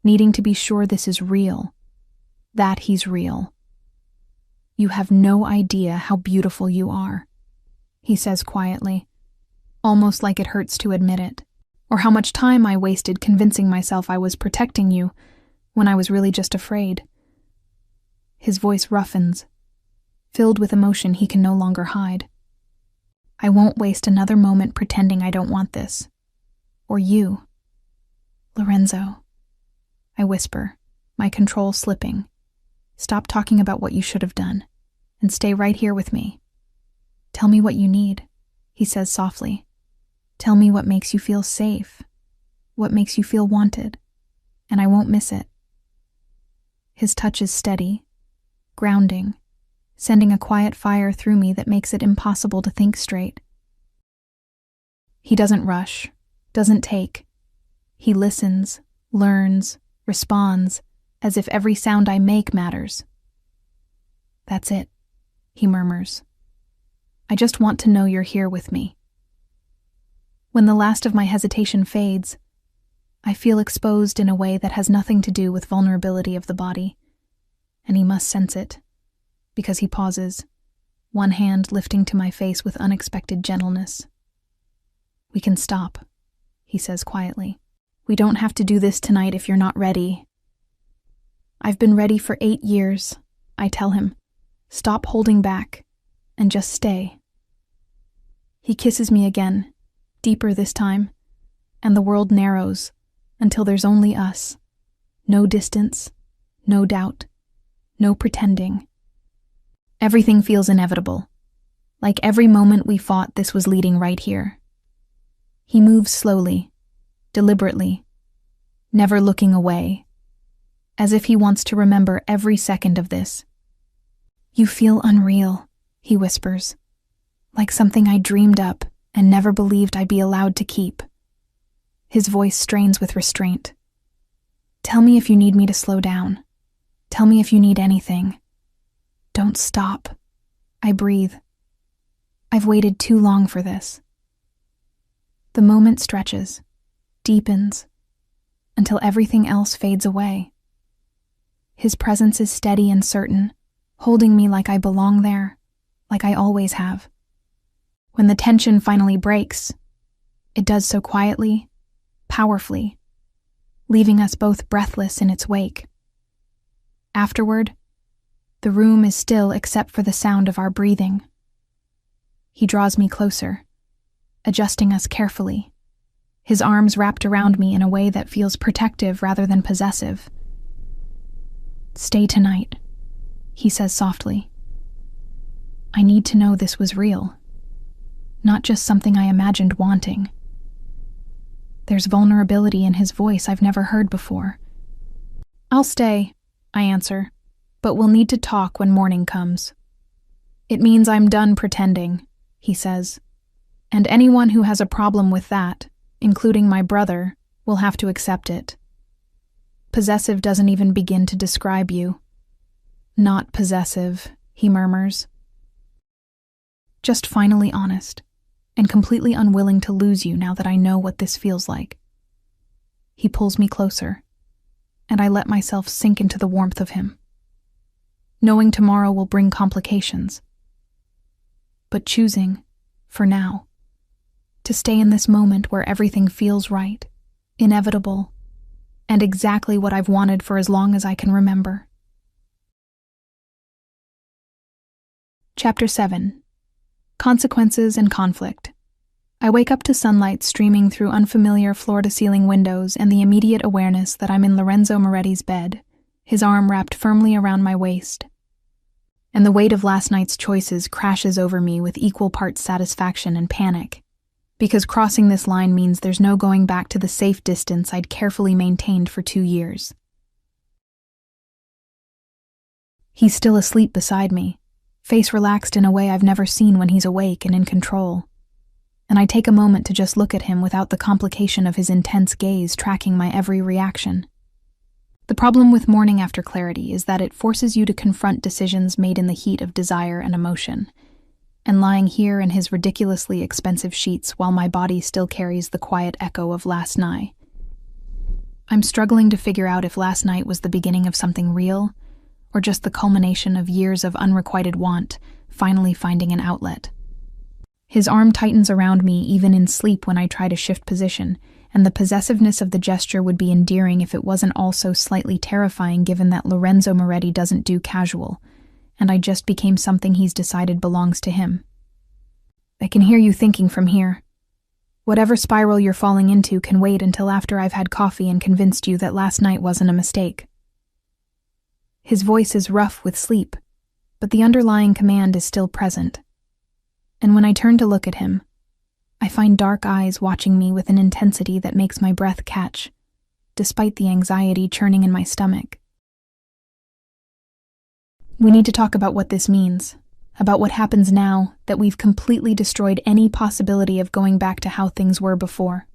[SPEAKER 1] needing to be sure this is real, that he's real. You have no idea how beautiful you are, he says quietly, almost like it hurts to admit it, or how much time I wasted convincing myself I was protecting you when I was really just afraid. His voice roughens, filled with emotion he can no longer hide. I won't waste another moment pretending I don't want this. Or you. Lorenzo, I whisper, my control slipping. Stop talking about what you should have done, and stay right here with me. Tell me what you need, he says softly. Tell me what makes you feel safe, what makes you feel wanted, and I won't miss it. His touch is steady, grounding, sending a quiet fire through me that makes it impossible to think straight. He doesn't rush, doesn't take. He listens, learns, responds, as if every sound I make matters. That's it, he murmurs. I just want to know you're here with me. When the last of my hesitation fades, I feel exposed in a way that has nothing to do with vulnerability of the body, and he must sense it, because he pauses, one hand lifting to my face with unexpected gentleness. We can stop, he says quietly. We don't have to do this tonight if you're not ready. I've been ready for 8 years, I tell him. Stop holding back, and just stay. He kisses me again, deeper this time, and the world narrows until there's only us. No distance, no doubt, no pretending. Everything feels inevitable, like every moment we fought this was leading right here. He moves slowly, deliberately, never looking away, as if he wants to remember every second of this. You feel unreal, he whispers, like something I dreamed up and never believed I'd be allowed to keep. His voice strains with restraint. Tell me if you need me to slow down. Tell me if you need anything. Don't stop. I breathe. I've waited too long for this. The moment stretches, deepens, until everything else fades away. His presence is steady and certain, holding me like I belong there, like I always have. When the tension finally breaks, it does so quietly, powerfully, leaving us both breathless in its wake. Afterward, the room is still except for the sound of our breathing. He draws me closer, adjusting us carefully, his arms wrapped around me in a way that feels protective rather than possessive. "Stay tonight," he says softly. I need to know this was real, not just something I imagined wanting. There's vulnerability in his voice I've never heard before. "I'll stay," I answer, "but we'll need to talk when morning comes." "It means I'm done pretending," he says, "and anyone who has a problem with that, including my brother, will have to accept it. Possessive doesn't even begin to describe you." "Not possessive," he murmurs. "Just finally honest, and completely unwilling to lose you now that I know what this feels like." He pulls me closer, and I let myself sink into the warmth of him, knowing tomorrow will bring complications, but choosing, for now, to stay in this moment where everything feels right, inevitable, and exactly what I've wanted for as long as I can remember. Chapter 7. Consequences and Conflict. I wake up to sunlight streaming through unfamiliar floor-to-ceiling windows and the immediate awareness that I'm in Lorenzo Moretti's bed, his arm wrapped firmly around my waist. And the weight of last night's choices crashes over me with equal parts satisfaction and panic, because crossing this line means there's no going back to the safe distance I'd carefully maintained for 2 years. He's still asleep beside me, face relaxed in a way I've never seen when he's awake and in control. And I take a moment to just look at him without the complication of his intense gaze tracking my every reaction. The problem with mourning after clarity is that it forces you to confront decisions made in the heat of desire and emotion. And lying here in his ridiculously expensive sheets while my body still carries the quiet echo of last night, I'm struggling to figure out if last night was the beginning of something real, or just the culmination of years of unrequited want, finally finding an outlet. His arm tightens around me even in sleep when I try to shift position, and the possessiveness of the gesture would be endearing if it wasn't also slightly terrifying given that Lorenzo Moretti doesn't do casual, and I just became something he's decided belongs to him. "I can hear you thinking from here. Whatever spiral you're falling into can wait until after I've had coffee and convinced you that last night wasn't a mistake." His voice is rough with sleep, but the underlying command is still present. And when I turn to look at him, I find dark eyes watching me with an intensity that makes my breath catch, despite the anxiety churning in my stomach. "We need to talk about what this means, about what happens now that we've completely destroyed any possibility of going back to how things were before.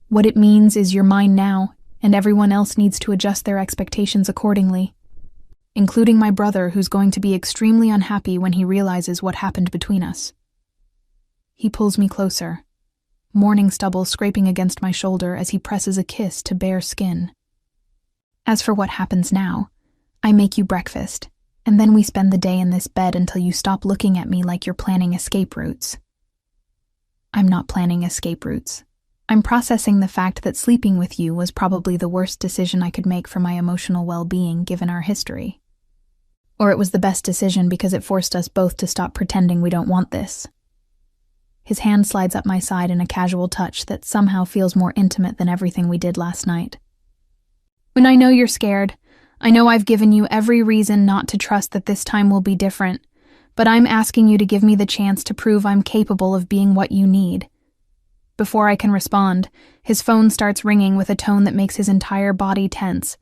[SPEAKER 1] What it means is you're mine now, and everyone else needs to adjust their expectations accordingly, including my brother, who's going to be extremely unhappy when he realizes what happened between us." He pulls me closer, morning stubble scraping against my shoulder as he presses a kiss to bare skin. "As for what happens now, I make you breakfast, and then we spend the day in this bed until you stop looking at me like you're planning escape routes." "I'm not planning escape routes. I'm processing the fact that sleeping with you was probably the worst decision I could make for my emotional well-being given our history. Or it was the best decision because it forced us both to stop pretending we don't want this." His hand slides up my side in a casual touch that somehow feels more intimate than everything we did last night. "When I know you're scared, I know I've given you every reason not to trust that this time will be different, but I'm asking you to give me the chance to prove I'm capable of being what you need." Before I can respond, his phone starts ringing with a tone that makes his entire body tense,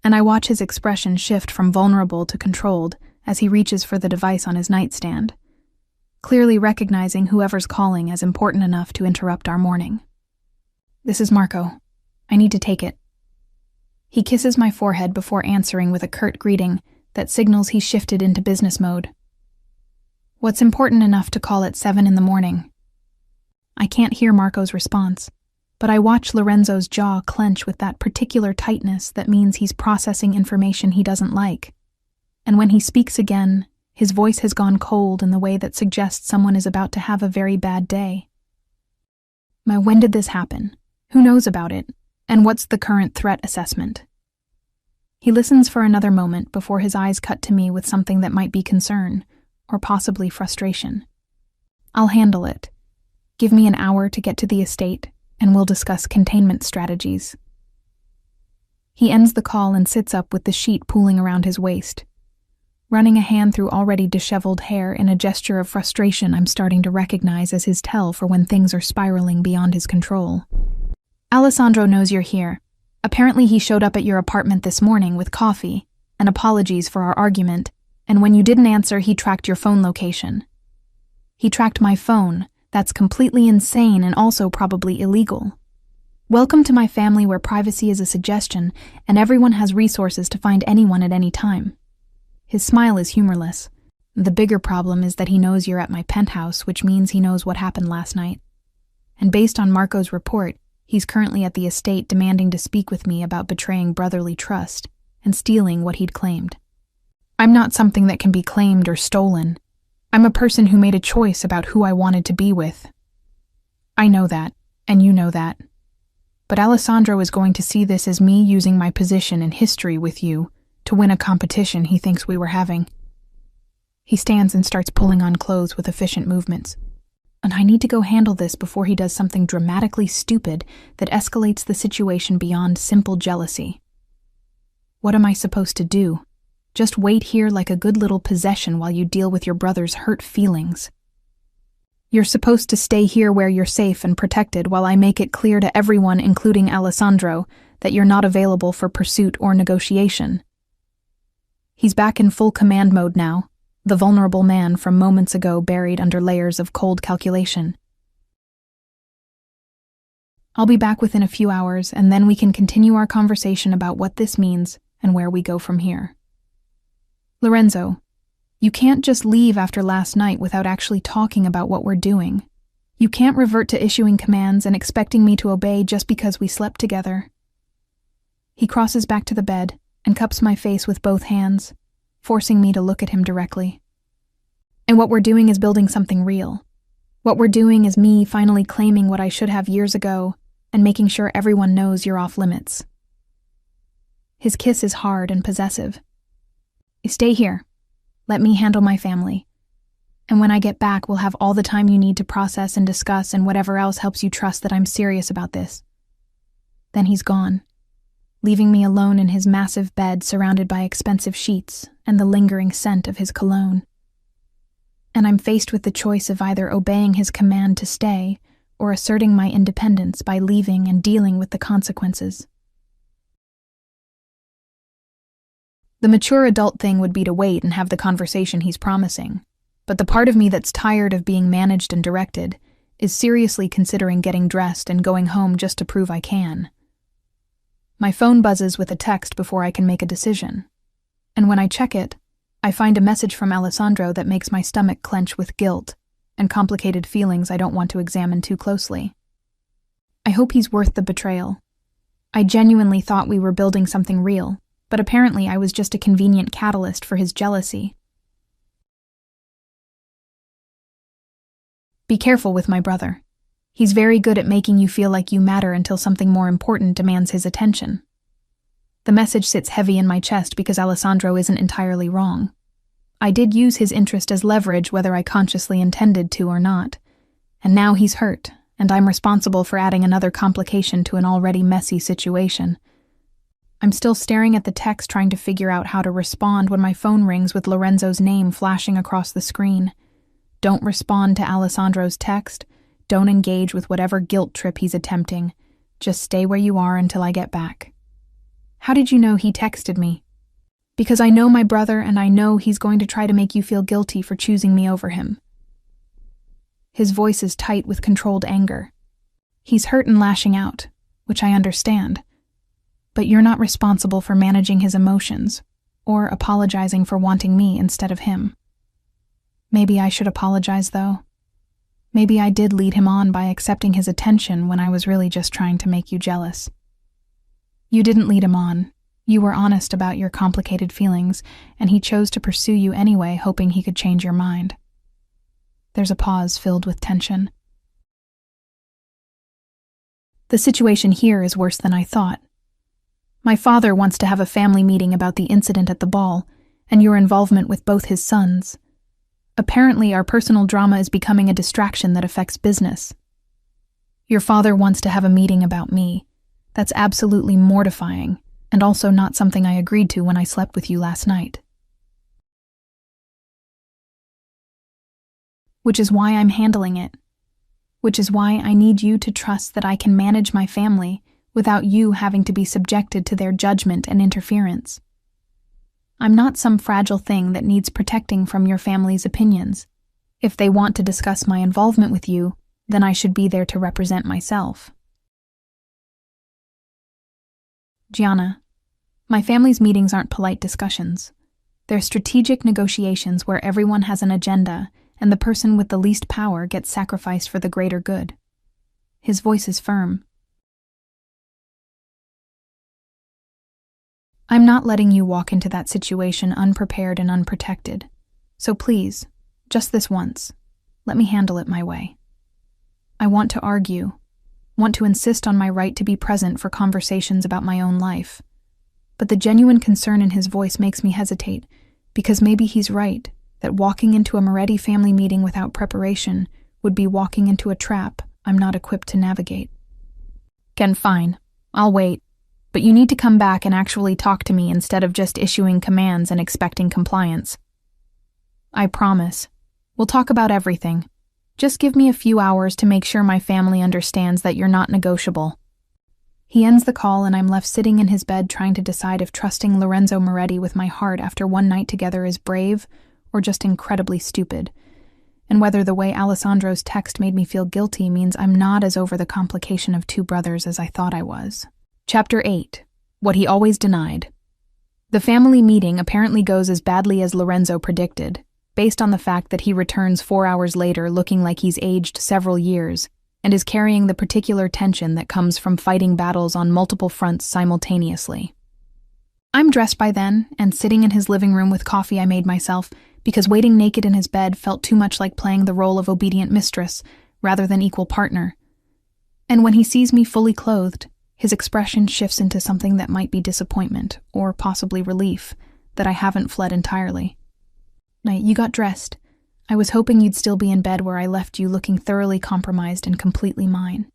[SPEAKER 1] and I watch his expression shift from vulnerable to controlled as he reaches for the device on his nightstand, clearly recognizing whoever's calling as important enough to interrupt our morning. "This is Marco. I need to take it." He kisses my forehead before answering with a curt greeting that signals he's shifted into business mode. "What's important enough to call at 7 in the morning?" I can't hear Marco's response, but I watch Lorenzo's jaw clench with that particular tightness that means he's processing information he doesn't like. And when he speaks again, his voice has gone cold in the way that suggests someone is about to have a very bad day. "When did this happen? Who knows about it? And what's the current threat assessment?" He listens for another moment before his eyes cut to me with something that might be concern, or possibly frustration. "I'll handle it. Give me an hour to get to the estate, and we'll discuss containment strategies." He ends the call and sits up with the sheet pooling around his waist. Running a hand through already disheveled hair in a gesture of frustration I'm starting to recognize as his tell for when things are spiraling beyond his control. "Alessandro knows you're here. Apparently he showed up at your apartment this morning with coffee, and apologies for our argument, and when you didn't answer, he tracked your phone location." "He tracked my phone. That's completely insane and also probably illegal. Welcome to my family where privacy is a suggestion and everyone has resources to find anyone at any time." His smile is humorless. The bigger problem is that he knows you're at my penthouse, which means he knows what happened last night. And based on Marco's report, he's currently at the estate demanding to speak with me about betraying brotherly trust and stealing what he'd claimed. I'm not something that can be claimed or stolen. I'm a person who made a choice about who I wanted to be with. I know that, and you know that. But Alessandro is going to see this as me using my position in history with you to win a competition he thinks we were having. He stands and starts pulling on clothes with efficient movements. And I need to go handle this before he does something dramatically stupid that escalates the situation beyond simple jealousy. What am I supposed to do? Just wait here like a good little possession while you deal with your brother's hurt feelings? You're supposed to stay here where you're safe and protected while I make it clear to everyone, including Alessandro, that you're not available for pursuit or negotiation. He's back in full command mode now, the vulnerable man from moments ago buried under layers of cold calculation. I'll be back within a few hours, and then we can continue our conversation about what this means and where we go from here. Lorenzo, you can't just leave after last night without actually talking about what we're doing. You can't revert to issuing commands and expecting me to obey just because we slept together. He crosses back to the bed and cups my face with both hands, forcing me to look at him directly. And what we're doing is building something real. What we're doing is me finally claiming what I should have years ago and making sure everyone knows you're off limits. His kiss is hard and possessive. Stay here. Let me handle my family. And when I get back, we'll have all the time you need to process and discuss and whatever else helps you trust that I'm serious about this. Then he's gone, leaving me alone in his massive bed surrounded by expensive sheets and the lingering scent of his cologne. And I'm faced with the choice of either obeying his command to stay or asserting my independence by leaving and dealing with the consequences. The mature adult thing would be to wait and have the conversation he's promising, but the part of me that's tired of being managed and directed is seriously considering getting dressed and going home just to prove I can. My phone buzzes with a text before I can make a decision, and when I check it, I find a message from Alessandro that makes my stomach clench with guilt and complicated feelings I don't want to examine too closely. I hope he's worth the betrayal. I genuinely thought we were building something real, but apparently I was just a convenient catalyst for his jealousy. Be careful with my brother. He's very good at making you feel like you matter until something more important demands his attention. The message sits heavy in my chest because Alessandro isn't entirely wrong. I did use his interest as leverage whether I consciously intended to or not. And now he's hurt, and I'm responsible for adding another complication to an already messy situation. I'm still staring at the text trying to figure out how to respond when my phone rings with Lorenzo's name flashing across the screen. Don't respond to Alessandro's text. Don't engage with whatever guilt trip he's attempting. Just stay where you are until I get back. How did you know he texted me? Because I know my brother and I know he's going to try to make you feel guilty for choosing me over him. His voice is tight with controlled anger. He's hurt and lashing out, which I understand. But you're not responsible for managing his emotions or apologizing for wanting me instead of him. Maybe I should apologize, though. Maybe I did lead him on by accepting his attention when I was really just trying to make you jealous. You didn't lead him on. You were honest about your complicated feelings, and he chose to pursue you anyway, hoping he could change your mind. There's a pause filled with tension. The situation here is worse than I thought. My father wants to have a family meeting about the incident at the ball, and your involvement with both his sons. Apparently, our personal drama is becoming a distraction that affects business, Your father wants to have a meeting about me. That's absolutely mortifying, and also not something I agreed to when I slept with you last night. Which is why I'm handling it. Which is why I need you to trust that I can manage my family without you having to be subjected to their judgment and interference. I'm not some fragile thing that needs protecting from your family's opinions. If they want to discuss my involvement with you, then I should be there to represent myself. Gianna, my family's meetings aren't polite discussions. They're strategic negotiations where everyone has an agenda and the person with the least power gets sacrificed for the greater good. His voice is firm. I'm not letting you walk into that situation unprepared and unprotected. So please, just this once, let me handle it my way. I want to argue, want to insist on my right to be present for conversations about my own life. But the genuine concern in his voice makes me hesitate, because maybe he's right, that walking into a Moretti family meeting without preparation would be walking into a trap I'm not equipped to navigate. Ken, fine. I'll wait. But you need to come back and actually talk to me instead of just issuing commands and expecting compliance. I promise. We'll talk about everything. Just give me a few hours to make sure my family understands that you're not negotiable. He ends the call and I'm left sitting in his bed trying to decide if trusting Lorenzo Moretti with my heart after one night together is brave or just incredibly stupid, and whether the way Alessandro's text made me feel guilty means I'm not as over the complication of two brothers as I thought I was. Chapter 8. What he always denied. The family meeting apparently goes as badly as Lorenzo predicted, based on the fact that he returns 4 hours later looking like he's aged several years and is carrying the particular tension that comes from fighting battles on multiple fronts simultaneously. I'm dressed by then and sitting in his living room with coffee I made myself because waiting naked in his bed felt too much like playing the role of obedient mistress rather than equal partner. And when he sees me fully clothed, his expression shifts into something that might be disappointment or possibly relief that I haven't fled entirely. You got dressed. I was hoping you'd still be in bed where I left you looking thoroughly compromised and completely mine.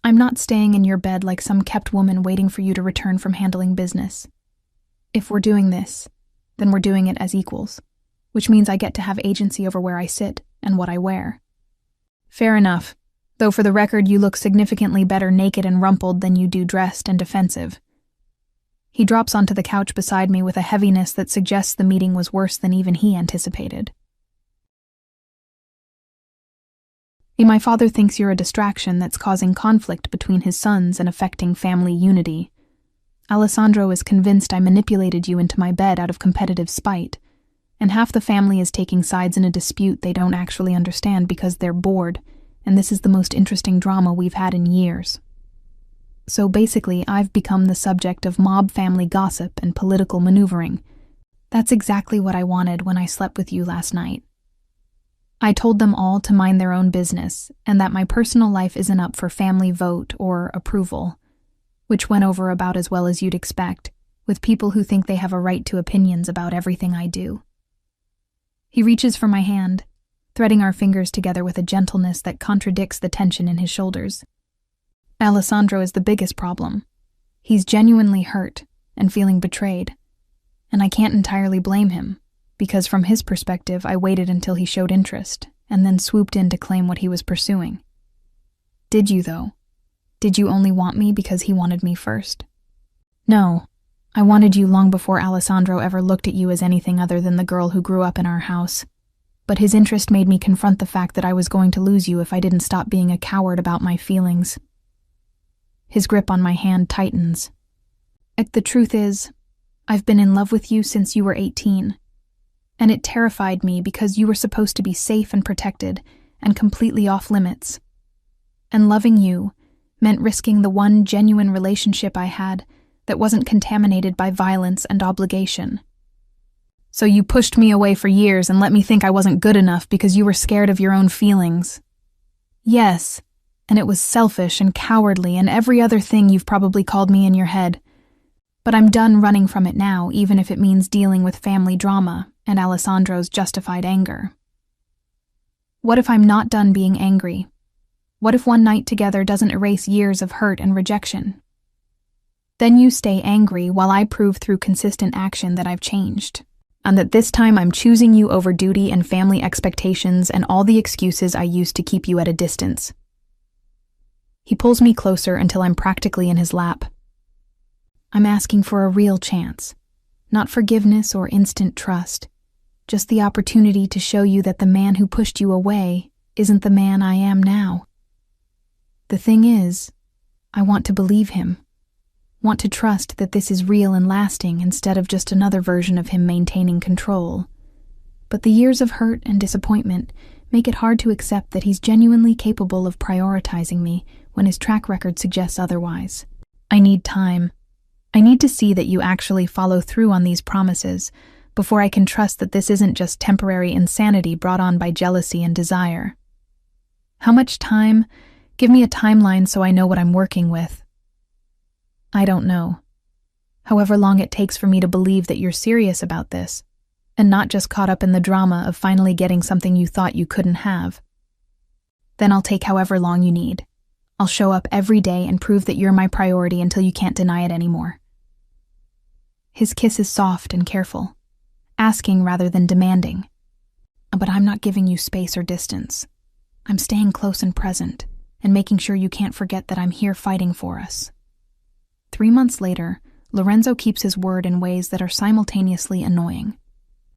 [SPEAKER 1] I'm not staying in your bed like some kept woman waiting for you to return from handling business. If we're doing this, then we're doing it as equals, which means I get to have agency over where I sit and what I wear. Fair enough, though for the record you look significantly better naked and rumpled than you do dressed and defensive. He drops onto the couch beside me with a heaviness that suggests the meeting was worse than even he anticipated. My father thinks you're a distraction that's causing conflict between his sons and affecting family unity. Alessandro is convinced I manipulated you into my bed out of competitive spite, and half the family is taking sides in a dispute they don't actually understand because they're bored, and this is the most interesting drama we've had in years. So basically, I've become the subject of mob family gossip and political maneuvering. That's exactly what I wanted when I slept with you last night. I told them all to mind their own business, and that my personal life isn't up for family vote or approval, which went over about as well as you'd expect, with people who think they have a right to opinions about everything I do. He reaches for my hand, threading our fingers together with a gentleness that contradicts the tension in his shoulders. Alessandro is the biggest problem. He's genuinely hurt and feeling betrayed, and I can't entirely blame him, because from his perspective I waited until he showed interest, and then swooped in to claim what he was pursuing. Did you, though? Did you only want me because he wanted me first? No, I wanted you long before Alessandro ever looked at you as anything other than the girl who grew up in our house. But his interest made me confront the fact that I was going to lose you if I didn't stop being a coward about my feelings. His grip on my hand tightens. The truth is, I've been in love with you since you were 18. And it terrified me because you were supposed to be safe and protected and completely off limits. And loving you meant risking the one genuine relationship I had that wasn't contaminated by violence and obligation. So you pushed me away for years and let me think I wasn't good enough because you were scared of your own feelings. Yes, and it was selfish and cowardly and every other thing you've probably called me in your head. But I'm done running from it now, even if it means dealing with family drama and Alessandro's justified anger. What if I'm not done being angry? What if one night together doesn't erase years of hurt and rejection? Then you stay angry while I prove through consistent action that I've changed, and that this time I'm choosing you over duty and family expectations and all the excuses I used to keep you at a distance. He pulls me closer until I'm practically in his lap. I'm asking for a real chance, not forgiveness or instant trust, just the opportunity to show you that the man who pushed you away isn't the man I am now. The thing is, I want to believe him. Want to trust that this is real and lasting instead of just another version of him maintaining control. But the years of hurt and disappointment make it hard to accept that he's genuinely capable of prioritizing me when his track record suggests otherwise. I need time. I need to see that you actually follow through on these promises before I can trust that this isn't just temporary insanity brought on by jealousy and desire. How much time? Give me a timeline so I know what I'm working with. I don't know. However long it takes for me to believe that you're serious about this, and not just caught up in the drama of finally getting something you thought you couldn't have. Then I'll take however long you need. I'll show up every day and prove that you're my priority until you can't deny it anymore. His kiss is soft and careful, asking rather than demanding. But I'm not giving you space or distance. I'm staying close and present, and making sure you can't forget that I'm here fighting for us. 3 months later, Lorenzo keeps his word in ways that are simultaneously annoying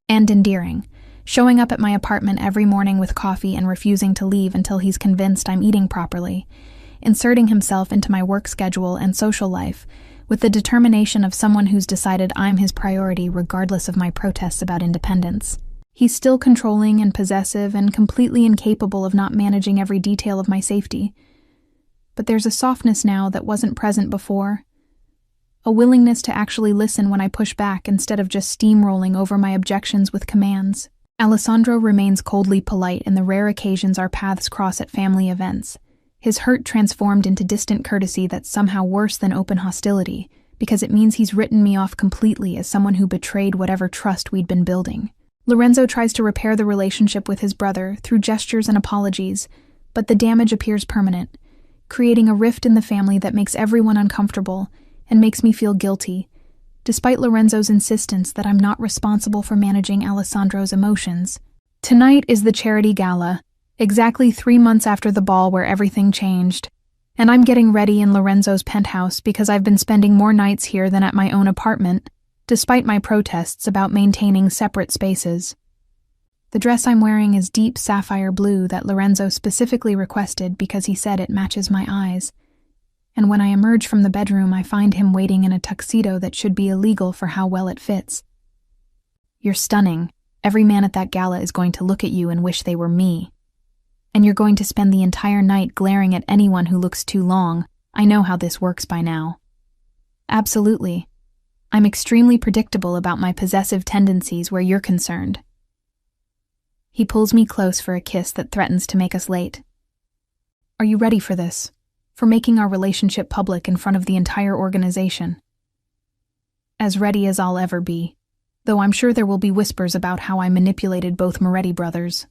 [SPEAKER 1] and endearing, showing up at my apartment every morning with coffee and refusing to leave until he's convinced I'm eating properly, inserting himself into my work schedule and social life with the determination of someone who's decided I'm his priority regardless of my protests about independence. He's still controlling and possessive and completely incapable of not managing every detail of my safety. But there's a softness now that wasn't present before. A willingness to actually listen when I push back instead of just steamrolling over my objections with commands. Alessandro remains coldly polite in the rare occasions our paths cross at family events, his hurt transformed into distant courtesy that's somehow worse than open hostility, because it means he's written me off completely as someone who betrayed whatever trust we'd been building. Lorenzo tries to repair the relationship with his brother through gestures and apologies, but the damage appears permanent, creating a rift in the family that makes everyone uncomfortable and makes me feel guilty, despite Lorenzo's insistence that I'm not responsible for managing Alessandro's emotions. Tonight is the charity gala, exactly 3 months after the ball where everything changed, and I'm getting ready in Lorenzo's penthouse because I've been spending more nights here than at my own apartment, despite my protests about maintaining separate spaces. The dress I'm wearing is deep sapphire blue that Lorenzo specifically requested because he said it matches my eyes. And when I emerge from the bedroom, I find him waiting in a tuxedo that should be illegal for how well it fits. You're stunning. Every man at that gala is going to look at you and wish they were me. And you're going to spend the entire night glaring at anyone who looks too long. I know how this works by now. Absolutely. I'm extremely predictable about my possessive tendencies where you're concerned. He pulls me close for a kiss that threatens to make us late. Are you ready for this? For making our relationship public in front of the entire organization? As ready as I'll ever be, though I'm sure there will be whispers about how I manipulated both Moretti brothers.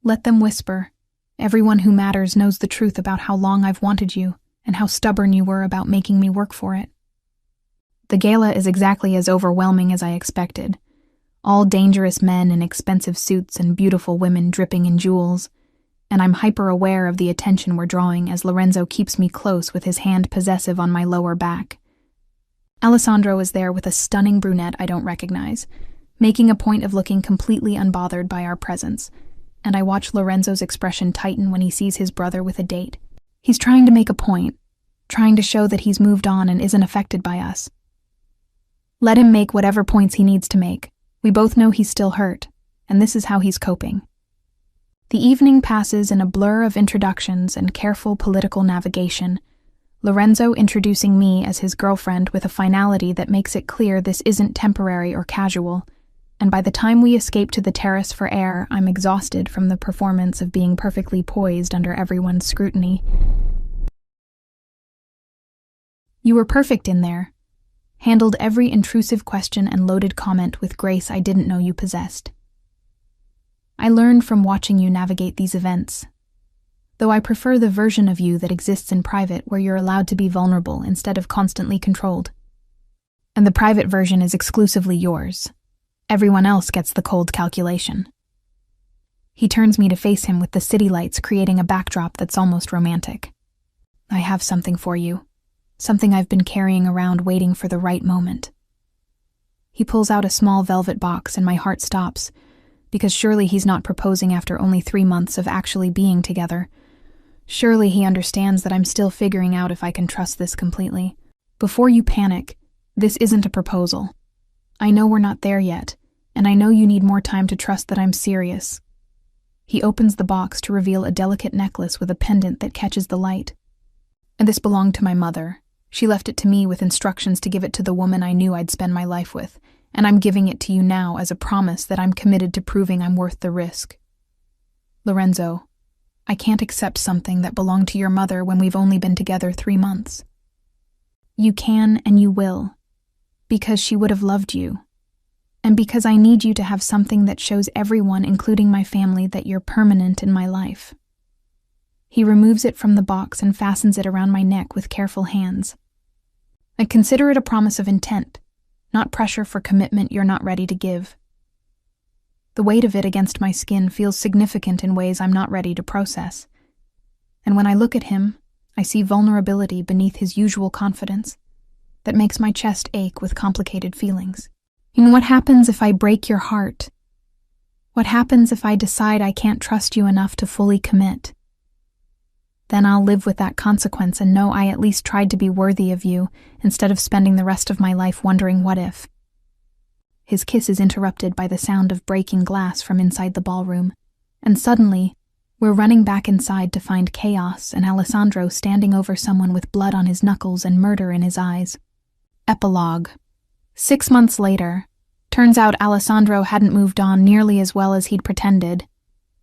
[SPEAKER 1] Let them whisper. Everyone who matters knows the truth about how long I've wanted you and how stubborn you were about making me work for it. The gala is exactly as overwhelming as I expected. All dangerous men in expensive suits and beautiful women dripping in jewels, and I'm hyper-aware of the attention we're drawing as Lorenzo keeps me close with his hand possessive on my lower back. Alessandro is there with a stunning brunette I don't recognize, making a point of looking completely unbothered by our presence, and I watch Lorenzo's expression tighten when he sees his brother with a date. He's trying to make a point, trying to show that he's moved on and isn't affected by us. Let him make whatever points he needs to make. We both know he's still hurt, and this is how he's coping. The evening passes in a blur of introductions and careful political navigation, Lorenzo introducing me as his girlfriend with a finality that makes it clear this isn't temporary or casual, and by the time we escape to the terrace for air, I'm exhausted from the performance of being perfectly poised under everyone's scrutiny. You were perfect in there. Handled every intrusive question and loaded comment with grace I didn't know you possessed. I learned from watching you navigate these events. though I prefer the version of you that exists in private where you're allowed to be vulnerable instead of constantly controlled. And the private version is exclusively yours. Everyone else gets the cold calculation. He turns me to face him with the city lights creating a backdrop that's almost romantic. I have something for you. Something I've been carrying around waiting for the right moment. He pulls out a small velvet box and my heart stops, because surely he's not proposing after only 3 months of actually being together. Surely he understands that I'm still figuring out if I can trust this completely. Before you panic, this isn't a proposal. I know we're not there yet, and I know you need more time to trust that I'm serious. He opens the box to reveal a delicate necklace with a pendant that catches the light. And this belonged to my mother. She left it to me with instructions to give it to the woman I knew I'd spend my life with, and I'm giving it to you now as a promise that I'm committed to proving I'm worth the risk. Lorenzo, I can't accept something that belonged to your mother when we've only been together 3 months. You can and you will, because she would have loved you, and because I need you to have something that shows everyone, including my family, that you're permanent in my life. He removes it from the box and fastens it around my neck with careful hands. I consider it a promise of intent, not pressure for commitment you're not ready to give. The weight of it against my skin feels significant in ways I'm not ready to process. And when I look at him, I see vulnerability beneath his usual confidence that makes my chest ache with complicated feelings. And what happens if I break your heart? What happens if I decide I can't trust you enough to fully commit? Then I'll live with that consequence and know I at least tried to be worthy of you instead of spending the rest of my life wondering what if. His kiss is interrupted by the sound of breaking glass from inside the ballroom, and suddenly, we're running back inside to find chaos and Alessandro standing over someone with blood on his knuckles and murder in his eyes. Epilogue. 6 months later, turns out Alessandro hadn't moved on nearly as well as he'd pretended,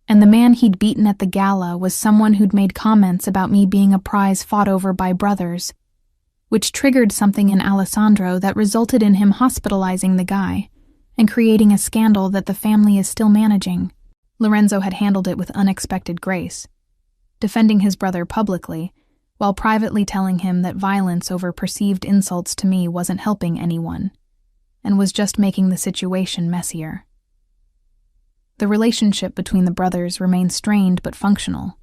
[SPEAKER 1] and the man he'd beaten at the gala was someone who'd made comments about me being a prize fought over by brothers, which triggered something in Alessandro that resulted in him hospitalizing the guy and creating a scandal that the family is still managing. Lorenzo had handled it with unexpected grace, defending his brother publicly, while privately telling him that violence over perceived insults to me wasn't helping anyone, and was just making the situation messier. The relationship between the brothers remained strained but functional,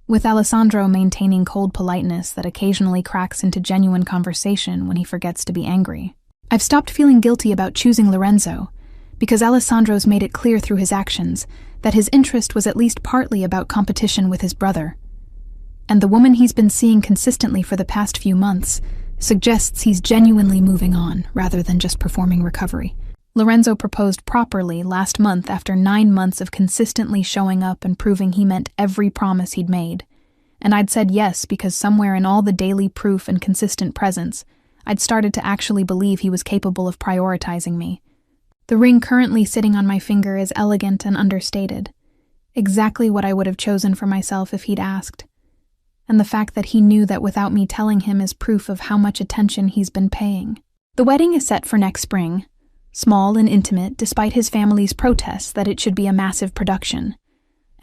[SPEAKER 1] with Alessandro maintaining cold politeness that occasionally cracks into genuine conversation when he forgets to be angry. I've stopped feeling guilty about choosing Lorenzo, because Alessandro's made it clear through his actions that his interest was at least partly about competition with his brother. And the woman he's been seeing consistently for the past few months suggests he's genuinely moving on rather than just performing recovery. Lorenzo proposed properly last month after 9 months of consistently showing up and proving he meant every promise he'd made. And I'd said yes because somewhere in all the daily proof and consistent presence, I'd started to actually believe he was capable of prioritizing me. The ring currently sitting on my finger is elegant and understated, exactly what I would have chosen for myself if he'd asked. And the fact that he knew that without me telling him is proof of how much attention he's been paying. The wedding is set for next spring, small and intimate despite his family's protests that it should be a massive production.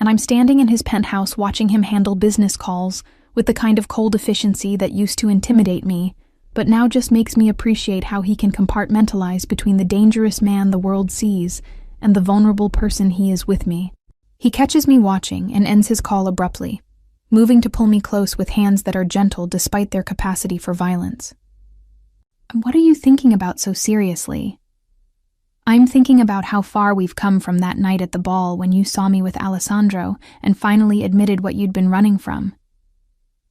[SPEAKER 1] And I'm standing in his penthouse watching him handle business calls with the kind of cold efficiency that used to intimidate me, but now just makes me appreciate how he can compartmentalize between the dangerous man the world sees and the vulnerable person he is with me. He catches me watching and ends his call abruptly, moving to pull me close with hands that are gentle despite their capacity for violence. What are you thinking about so seriously? I'm thinking about how far we've come from that night at the ball when you saw me with Alessandro and finally admitted what you'd been running from.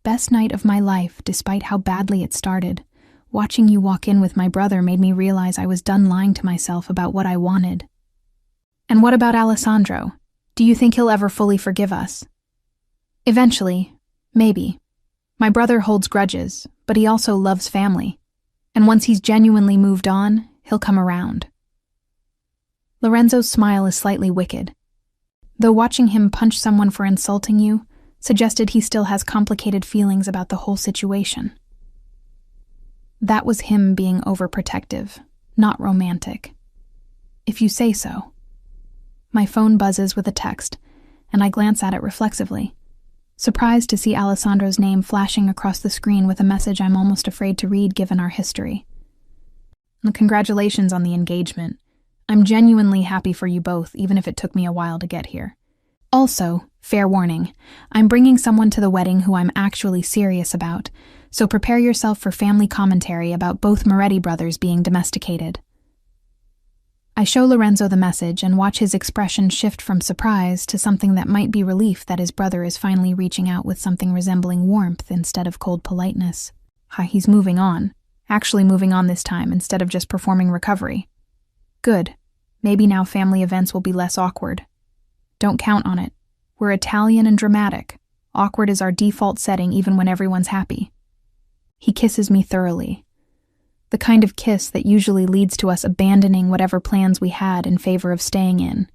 [SPEAKER 1] Best night of my life, despite how badly it started. Watching you walk in with my brother made me realize I was done lying to myself about what I wanted. And what about Alessandro? Do you think he'll ever fully forgive us? Eventually, maybe. My brother holds grudges, but he also loves family. And once he's genuinely moved on, he'll come around. Lorenzo's smile is slightly wicked, though watching him punch someone for insulting you suggested he still has complicated feelings about the whole situation. That was him being overprotective, not romantic. If you say so. My phone buzzes with a text, and I glance at it reflexively. surprised to see Alessandro's name flashing across the screen with a message I'm almost afraid to read given our history. Congratulations on the engagement. I'm genuinely happy for you both, even if it took me a while to get here. Also, fair warning, I'm bringing someone to the wedding who I'm actually serious about, so prepare yourself for family commentary about both Moretti brothers being domesticated. I show Lorenzo the message and watch his expression shift from surprise to something that might be relief that his brother is finally reaching out with something resembling warmth instead of cold politeness. He's moving on. Actually moving on this time instead of just performing recovery. Good. Maybe now family events will be less awkward. Don't count on it. We're Italian and dramatic. Awkward is our default setting even when everyone's happy. He kisses me thoroughly. The kind of kiss that usually leads to us abandoning whatever plans we had in favor of staying in.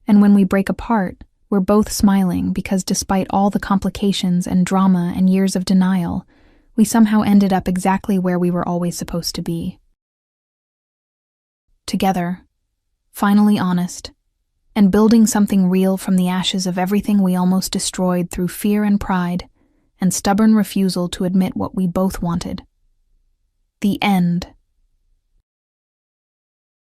[SPEAKER 1] And when we break apart, we're both smiling because despite all the complications and drama and years of denial, we somehow ended up exactly where we were always supposed to be. Together, finally honest, and building something real from the ashes of everything we almost destroyed through fear and pride and stubborn refusal to admit what we both wanted. The end.